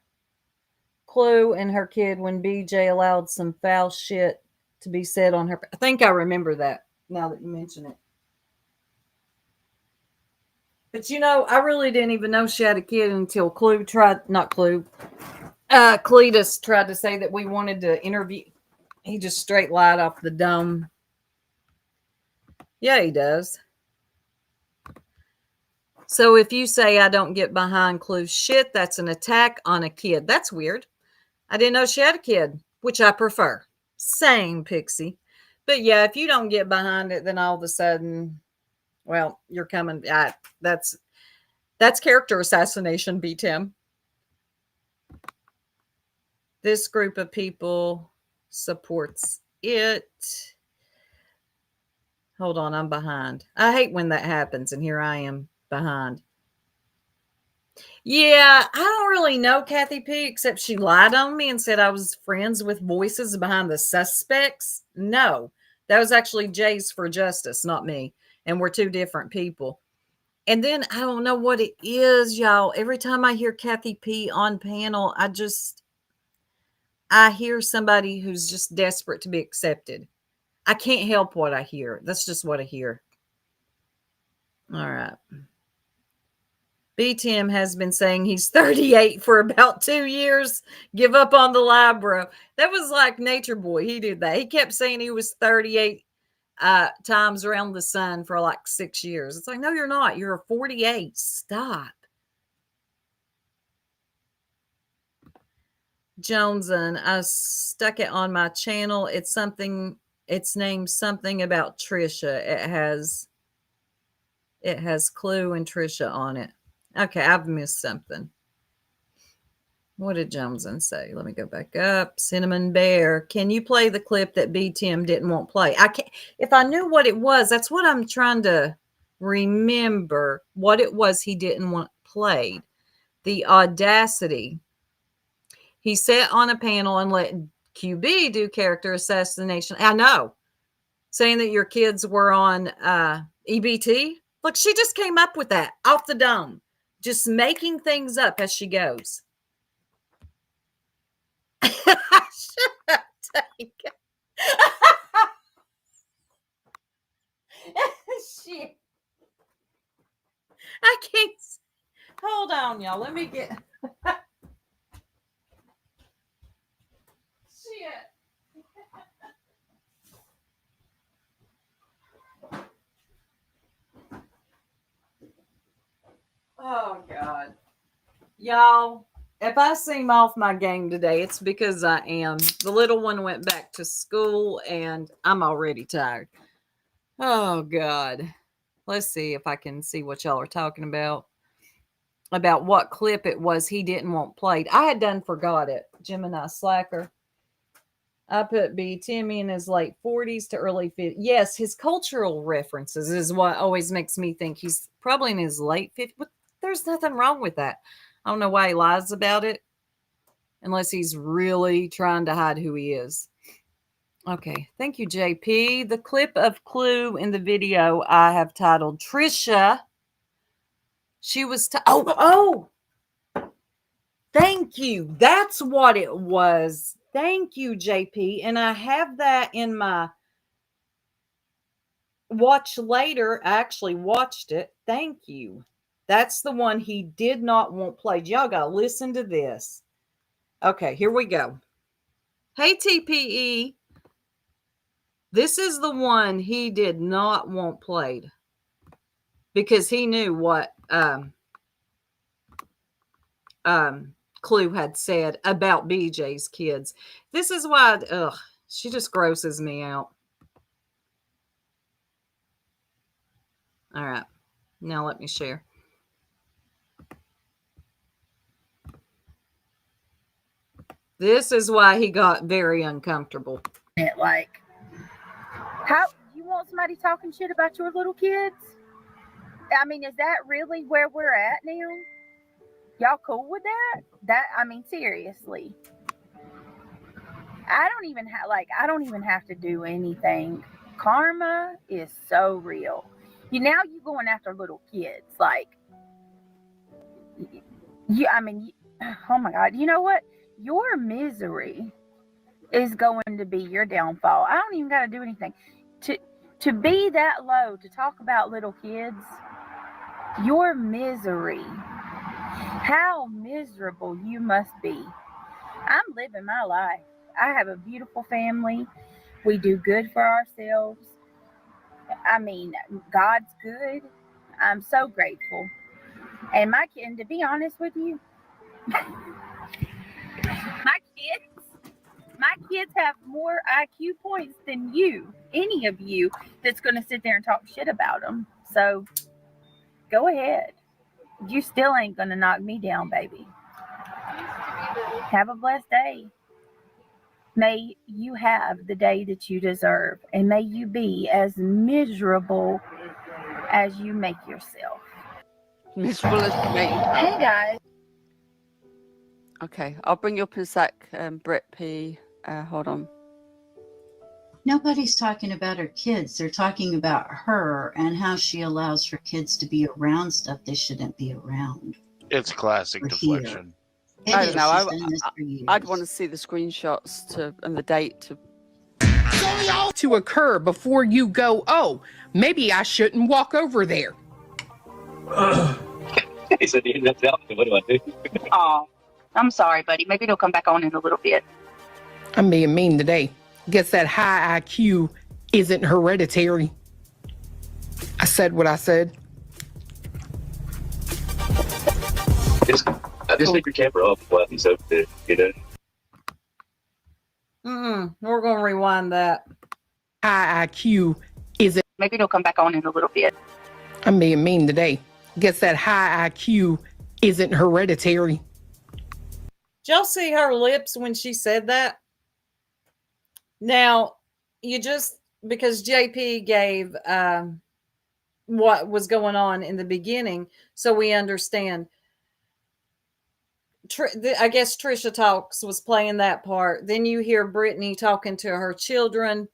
Clue and her kid when BJ allowed some foul shit to be said on her. I think I remember that now that you mention it. But you know, I really didn't even know she had a kid until Cletus tried to say that we wanted to interview. He just straight lied off the dome. Yeah, he does. So if you say I don't get behind Clue's shit, that's an attack on a kid. That's weird. I didn't know she had a kid, which I prefer. Same, Pixie. But yeah, if you don't get behind it, then all of a sudden, well, you're coming. That's character assassination, B. Tim. This group of people supports it. Hold on, I'm behind. I hate when that happens, and here I am behind. Yeah, I don't really know Kathy P, except she lied on me and said I was friends with voices behind the suspects. No, that was actually Jays for Justice, not me. And we're two different people. And then I don't know what it is, y'all. Every time I hear Kathy P on panel, I hear somebody who's just desperate to be accepted. I can't help what I hear. That's just what I hear. All right. B. Tim has been saying he's 38 for about 2 years. Give up on the lie, bro. That was like Nature Boy. He did that. He kept saying he was 38 times around the sun for like 6 years. It's like, no, you're not. You're 48. Stop. Joneson, I stuck it on my channel. It's named something about Trisha. It has Clue and Trisha on it. Okay, I've missed something. What did Joneson say? Let me go back up. Cinnamon Bear. Can you play the clip that B. Tim didn't want play? I can't. If I knew what it was, that's what I'm trying to remember. What it was he didn't want played. The audacity. He sat on a panel and let QB do character assassination. I know. Saying that your kids were on EBT. Look, she just came up with that off the dome. Just making things up as she goes. Shut up, Tank. Shit. I can't. Hold on, y'all. Let me get. Shit. Oh, God. Y'all, if I seem off my game today, it's because I am. The little one went back to school and I'm already tired. Oh, God. Let's see if I can see what y'all are talking about. About what clip it was he didn't want played. I had done forgot it. Gemini Slacker. I put B. Timmy in his late 40s to early 50s. Yes, his cultural references is what always makes me think he's probably in his late 50s. But there's nothing wrong with that. I don't know why he lies about it. Unless he's really trying to hide who he is. Okay. Thank you, JP. The clip of Clue in the video I have titled Trisha. She was... Oh! Thank you. That's what it was. Thank you, JP. And I have that in my watch later. I actually watched it. Thank you. That's the one he did not want played. Y'all got to listen to this. Okay, here we go. Hey, TPE. This is the one he did not want played. Because he knew what Clue had said about BJ's kids. This is why, she just grosses me out. All right. Now let me share. This is why he got very uncomfortable. Like, how you want somebody talking shit about your little kids? I mean, is that really where we're at now? Y'all cool with that? I mean, seriously. I don't even have to do anything. Karma is so real. Now you going after little kids. Like, oh my God. You know what? Your misery is going to be your downfall. I don't even got to do anything. To be that low, to talk about little kids, your misery. How miserable you must be. I'm living my life. I have a beautiful family. We do good for ourselves. I mean, God's good. I'm so grateful. And to be honest with you, my kids have more IQ points than you, any of you that's going to sit there and talk shit about them. So go ahead. You still ain't going to knock me down, baby. Have a blessed day. May you have the day that you deserve. And may you be as miserable as you make yourself. Miserable as me. Hey, guys. Okay, I'll bring you up in a sec, Brit P. Hold on. Nobody's talking about her kids. They're talking about her and how she allows her kids to be around stuff they shouldn't be around. It's classic deflection. I don't know. I'd want to see the screenshots and the date to occur before you go, oh, maybe I shouldn't walk over there. He said he left out. What do I do? Oh, I'm sorry, buddy. Maybe it'll come back on in a little bit. I'm being mean today. Guess that high IQ isn't hereditary. I said what I said. I just take your camera off while he's up there, you know? We're going to rewind that. High IQ isn't... Maybe it'll come back on in a little bit. I'm being mean today. Guess that high IQ isn't hereditary. Did y'all see her lips when she said that? Now, you just, because JP gave what was going on in the beginning, so we understand. I guess Trisha Talks was playing that part. Then you hear Brittany talking to her children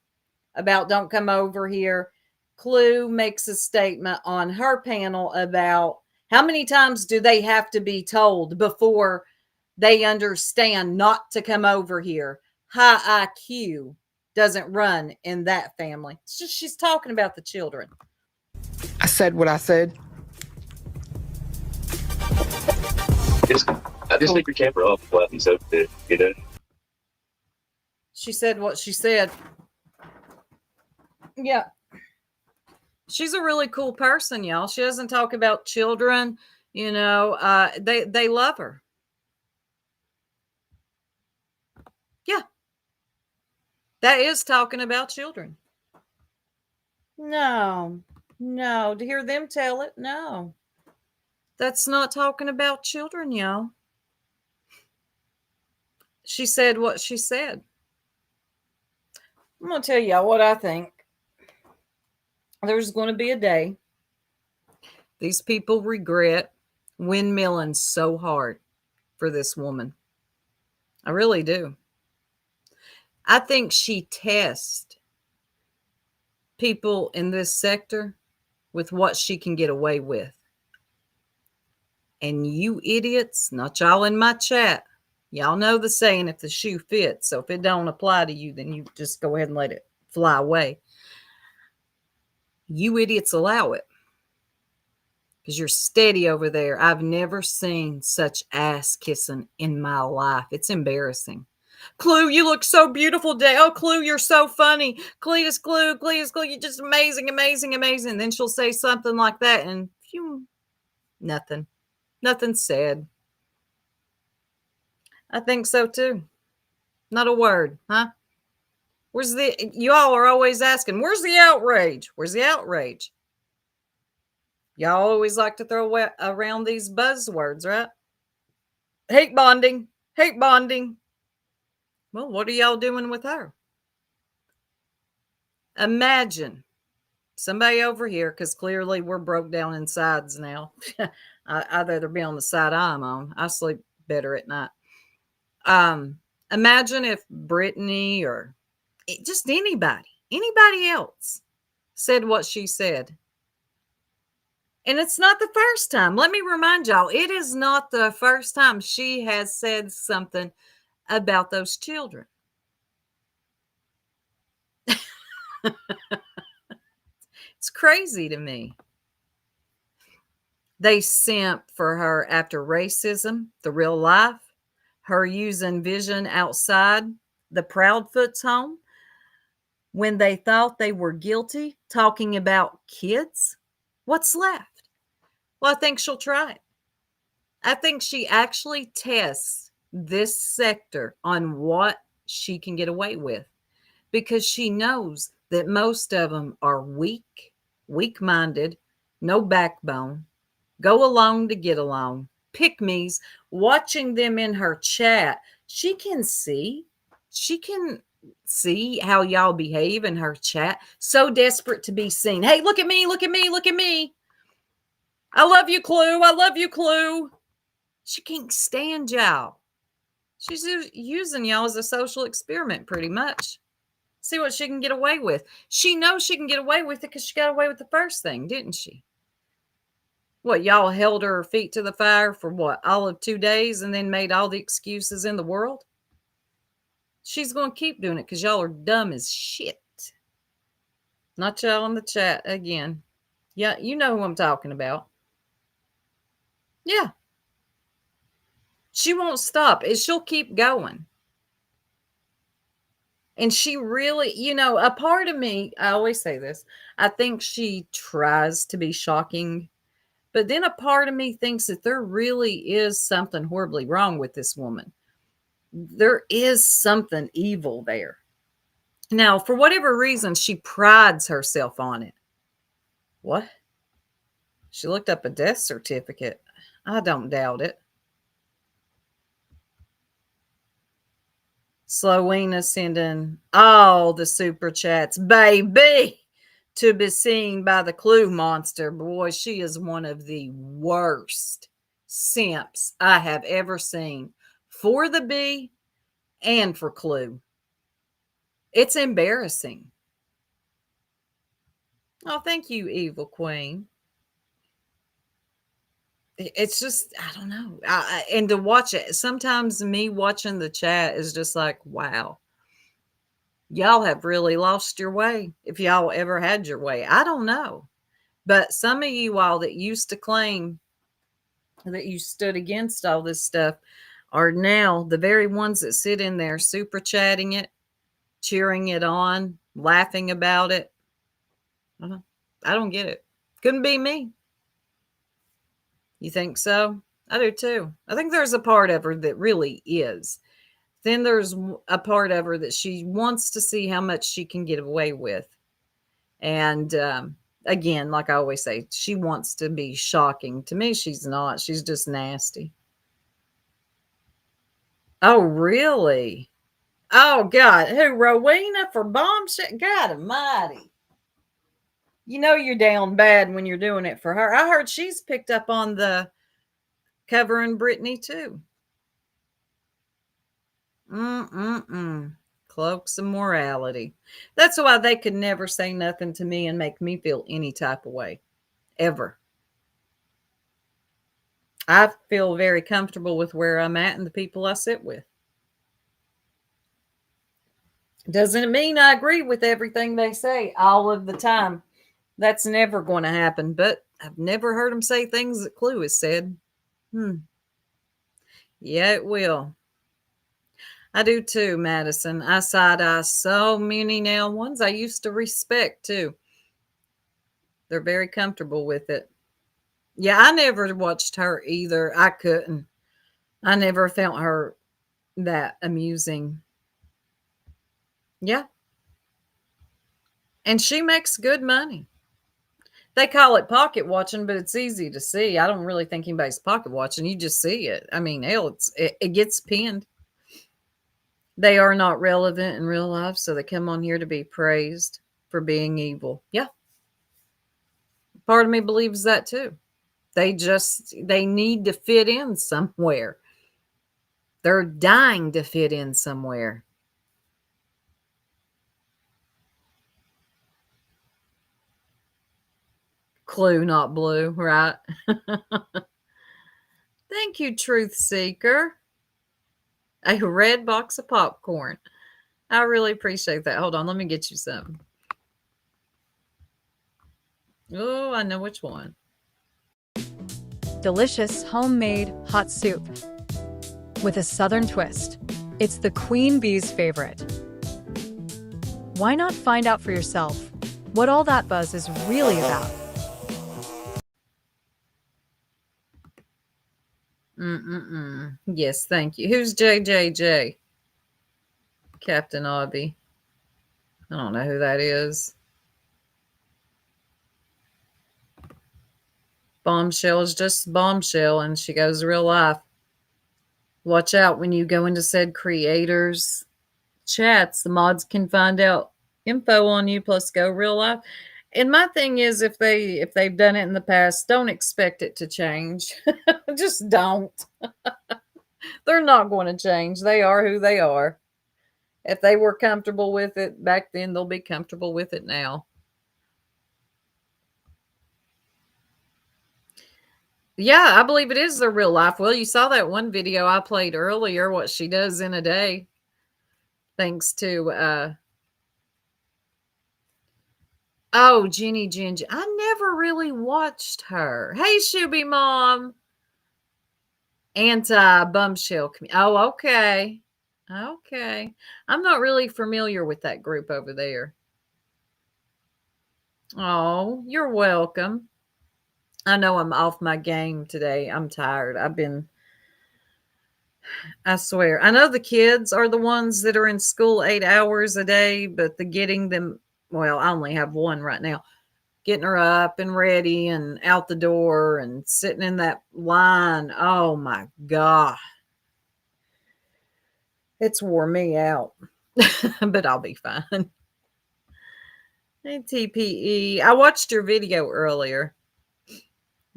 about don't come over here. Clue makes a statement on her panel about how many times do they have to be told before they understand not to come over here. High IQ doesn't run in that family. It's just she's talking about the children. I said what I said. I just think we can't off what he said, you know. She said what she said. Yeah. She's a really cool person, y'all. She doesn't talk about children, you know. They love her. Yeah. That is talking about children. No. To hear them tell it, no. That's not talking about children, y'all. She said what she said. I'm going to tell y'all what I think. There's going to be a day these people regret windmilling so hard for this woman. I really do. I think she tests people in this sector with what she can get away with. And you idiots, not y'all in my chat, y'all know the saying, if the shoe fits. So if it don't apply to you, then you just go ahead and let it fly away. You idiots allow it. Because you're steady over there. I've never seen such ass kissing in my life. It's embarrassing. Clue, you look so beautiful today. Oh, Clue, you're so funny. Cletus, Clue, you're just amazing, amazing, amazing. Then she'll say something like that and phew, nothing. Nothing said. I think so too. Not a word, huh? You all are always asking, where's the outrage? Where's the outrage? Y'all always like to throw around these buzzwords, right? Hate bonding. Well, what are y'all doing with her? Imagine somebody over here, because clearly we're broke down in sides now. I'd rather be on the side I'm on. I sleep better at night. Imagine if Brittany or just anybody else said what she said. And it's not the first time. Let me remind y'all, it is not the first time she has said something about those children. It's crazy to me. They simp for her after racism, the real life, her using vision outside the Proudfoot's home when they thought they were guilty, talking about kids. What's left? Well, I think she'll try it. I think she actually tests this sector on what she can get away with because she knows that most of them are weak-minded, no backbone, go along to get along, pick-me's. Watching them in her chat, she can see how y'all behave in her chat. So desperate to be seen. Hey, look at me. I love you, Clue. She can't stand y'all. She's using y'all as a social experiment pretty much. See what she can get away with. She knows she can get away with it because she got away with the first thing, didn't she? What, y'all held her feet to the fire for what, all of 2 days and then made all the excuses in the world? She's going to keep doing it because y'all are dumb as shit. Not y'all in the chat again. Yeah, you know who I'm talking about. Yeah. She won't stop. She'll keep going. And she really, a part of me, I always say this, I think she tries to be shocking, but then a part of me thinks that there really is something horribly wrong with this woman. There is something evil there. Now, for whatever reason, she prides herself on it. What? She looked up a death certificate. I don't doubt it. Slowina sending all the super chats, baby, to be seen by the Clue monster. Boy, she is one of the worst simps I have ever seen for the bee and for Clue. It's embarrassing. Oh, thank you, Evil Queen. It's just, I don't know. And to watch it, sometimes me watching the chat is just like, wow, y'all have really lost your way. If y'all ever had your way, I don't know. But some of you all that used to claim that you stood against all this stuff are now the very ones that sit in there super chatting it, cheering it on, laughing about it. I don't get it. Couldn't be me. You think so? I do too. I think there's a part of her that really is. Then there's a part of her that she wants to see how much she can get away with. And again, like I always say, she wants to be shocking. To me, she's not. She's just nasty. Oh, really? Oh, God. Who? Rowena for bombshell? God almighty. You know you're down bad when you're doing it for her. I heard she's picked up on the covering Brittany too. Cloaks of morality. That's why they could never say nothing to me and make me feel any type of way. Ever. I feel very comfortable with where I'm at and the people I sit with. Doesn't mean I agree with everything they say all of the time. That's never going to happen. But I've never heard them say things that Clue has said. Yeah, it will. I do too, Madison. I side-eye so many now. Ones I used to respect too. They're very comfortable with it. Yeah, I never watched her either. I couldn't. I never found her that amusing. Yeah. And she makes good money. They call it pocket watching, but it's easy to see. I don't really think anybody's pocket watching. You just see it. I mean, hell, it gets pinned. They are not relevant in real life, so they come on here to be praised for being evil. Yeah. Part of me believes that too. They need to fit in somewhere. They're dying to fit in somewhere. Clue, not blue, right? Thank you, Truth Seeker. A red box of popcorn. I really appreciate that. Hold on, let me get you some. Oh, I know which one. Delicious homemade hot soup with a southern twist. It's the queen bee's favorite. Why not find out for yourself what all that buzz is really about? Yes, thank you. Who's JJJ? Captain Obby. I don't know who that is. Bombshell is just bombshell, and she goes real life. Watch out when you go into said creators' chats. The mods can find out info on you, plus go real life. And my thing is, if they've done it in the past, don't expect it to change. Just don't. They're not going to change. They are who they are. If they were comfortable with it back then, they'll be comfortable with it now. Yeah, I believe it is their real life. Well, you saw that one video I played earlier, what she does in a day. Thanks to Jenny Ginger. I never really watched her. Hey, Shuby Mom. Anti-Bumshell. Oh, okay. Okay. I'm not really familiar with that group over there. Oh, you're welcome. I know I'm off my game today. I'm tired. I swear. I know the kids are the ones that are in school 8 hours a day, but getting them, well, I only have one right now. Getting her up and ready and out the door and sitting in that line. Oh my God. It's wore me out, but I'll be fine. Hey, TPE. I watched your video earlier.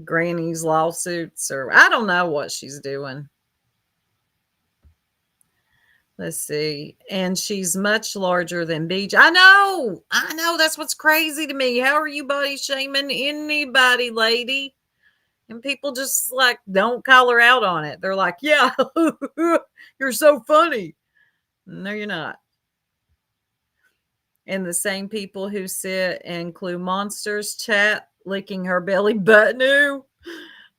Granny's lawsuits, or I don't know what she's doing. Let's see. And she's much larger than BJ. I know. That's what's crazy to me. How are you body shaming anybody, lady? And people just like don't call her out on it. They're like, yeah, you're so funny. No, you're not. And the same people who sit and Clue Monsters chat licking her belly button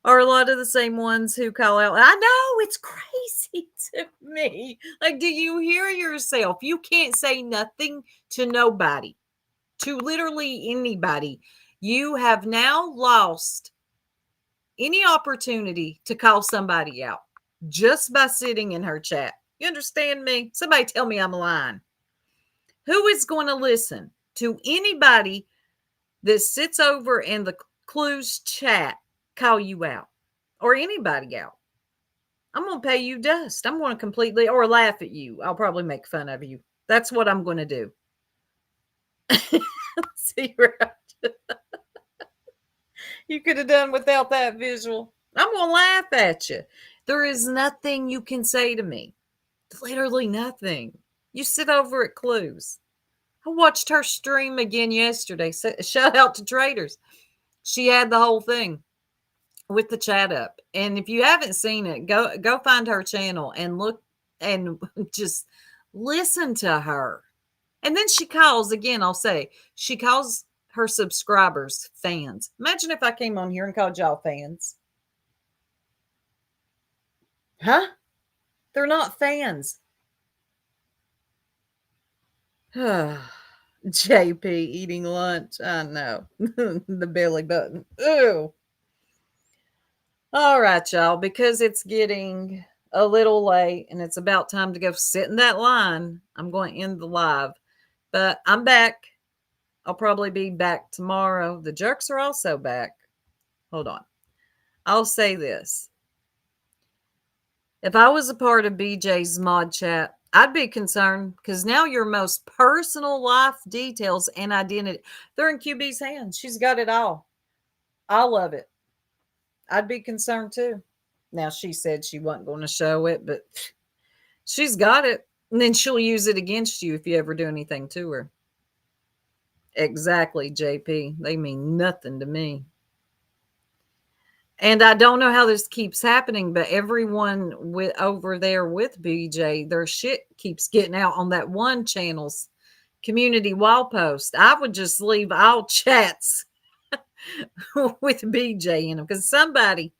are a lot of the same ones who call out. I know, it's crazy to me. Like, do you hear yourself? You can't say nothing to nobody, to literally anybody. You have now lost any opportunity to call somebody out just by sitting in her chat. You understand me? Somebody tell me I'm lying. Who is going to listen to anybody that sits over in the Clues chat call you out or anybody out? I'm going to pay you dust. I'm going to completely, or laugh at you. I'll probably make fun of you. That's what I'm going to do. See, right? You could have done without that visual. I'm going to laugh at you. There is nothing you can say to me. Literally nothing. You sit over at Clues. I watched her stream again yesterday. Shout out to Traders. She had the whole thing with the chat up. And if you haven't seen it, go find her channel and look and just listen to her. And then she calls, again, I'll say, she calls her subscribers fans. Imagine if I came on here and called y'all fans. Huh? They're not fans. JP eating lunch. I know. The belly button. Ooh. All right, y'all. Because it's getting a little late and it's about time to go sit in that line, I'm going to end the live. But I'm back. I'll probably be back tomorrow. The jerks are also back. Hold on. I'll say this. If I was a part of BJ's mod chat, I'd be concerned because now your most personal life details and identity, they're in QB's hands. She's got it all. I love it. I'd be concerned too. Now, she said she wasn't going to show it, but she's got it. And then she'll use it against you if you ever do anything to her. Exactly, JP. They mean nothing to me. And I don't know how this keeps happening, but everyone over there with BJ, their shit keeps getting out on that one channel's community wall post. I would just leave all chats with BJ in them because somebody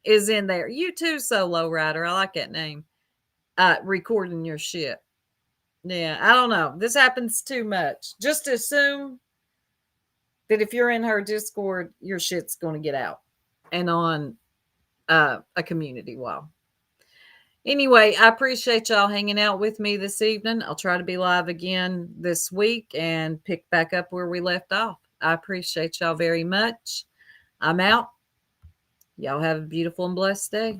is in there. You too, Solo Rider. I like that name. Recording your shit. Yeah, I don't know. This happens too much. Just assume that if you're in her Discord, your shit's going to get out. And on a community wall. Anyway, I appreciate y'all hanging out with me this evening. I'll try to be live again this week and pick back up where we left off. I appreciate y'all very much. I'm out. Y'all have a beautiful and blessed day.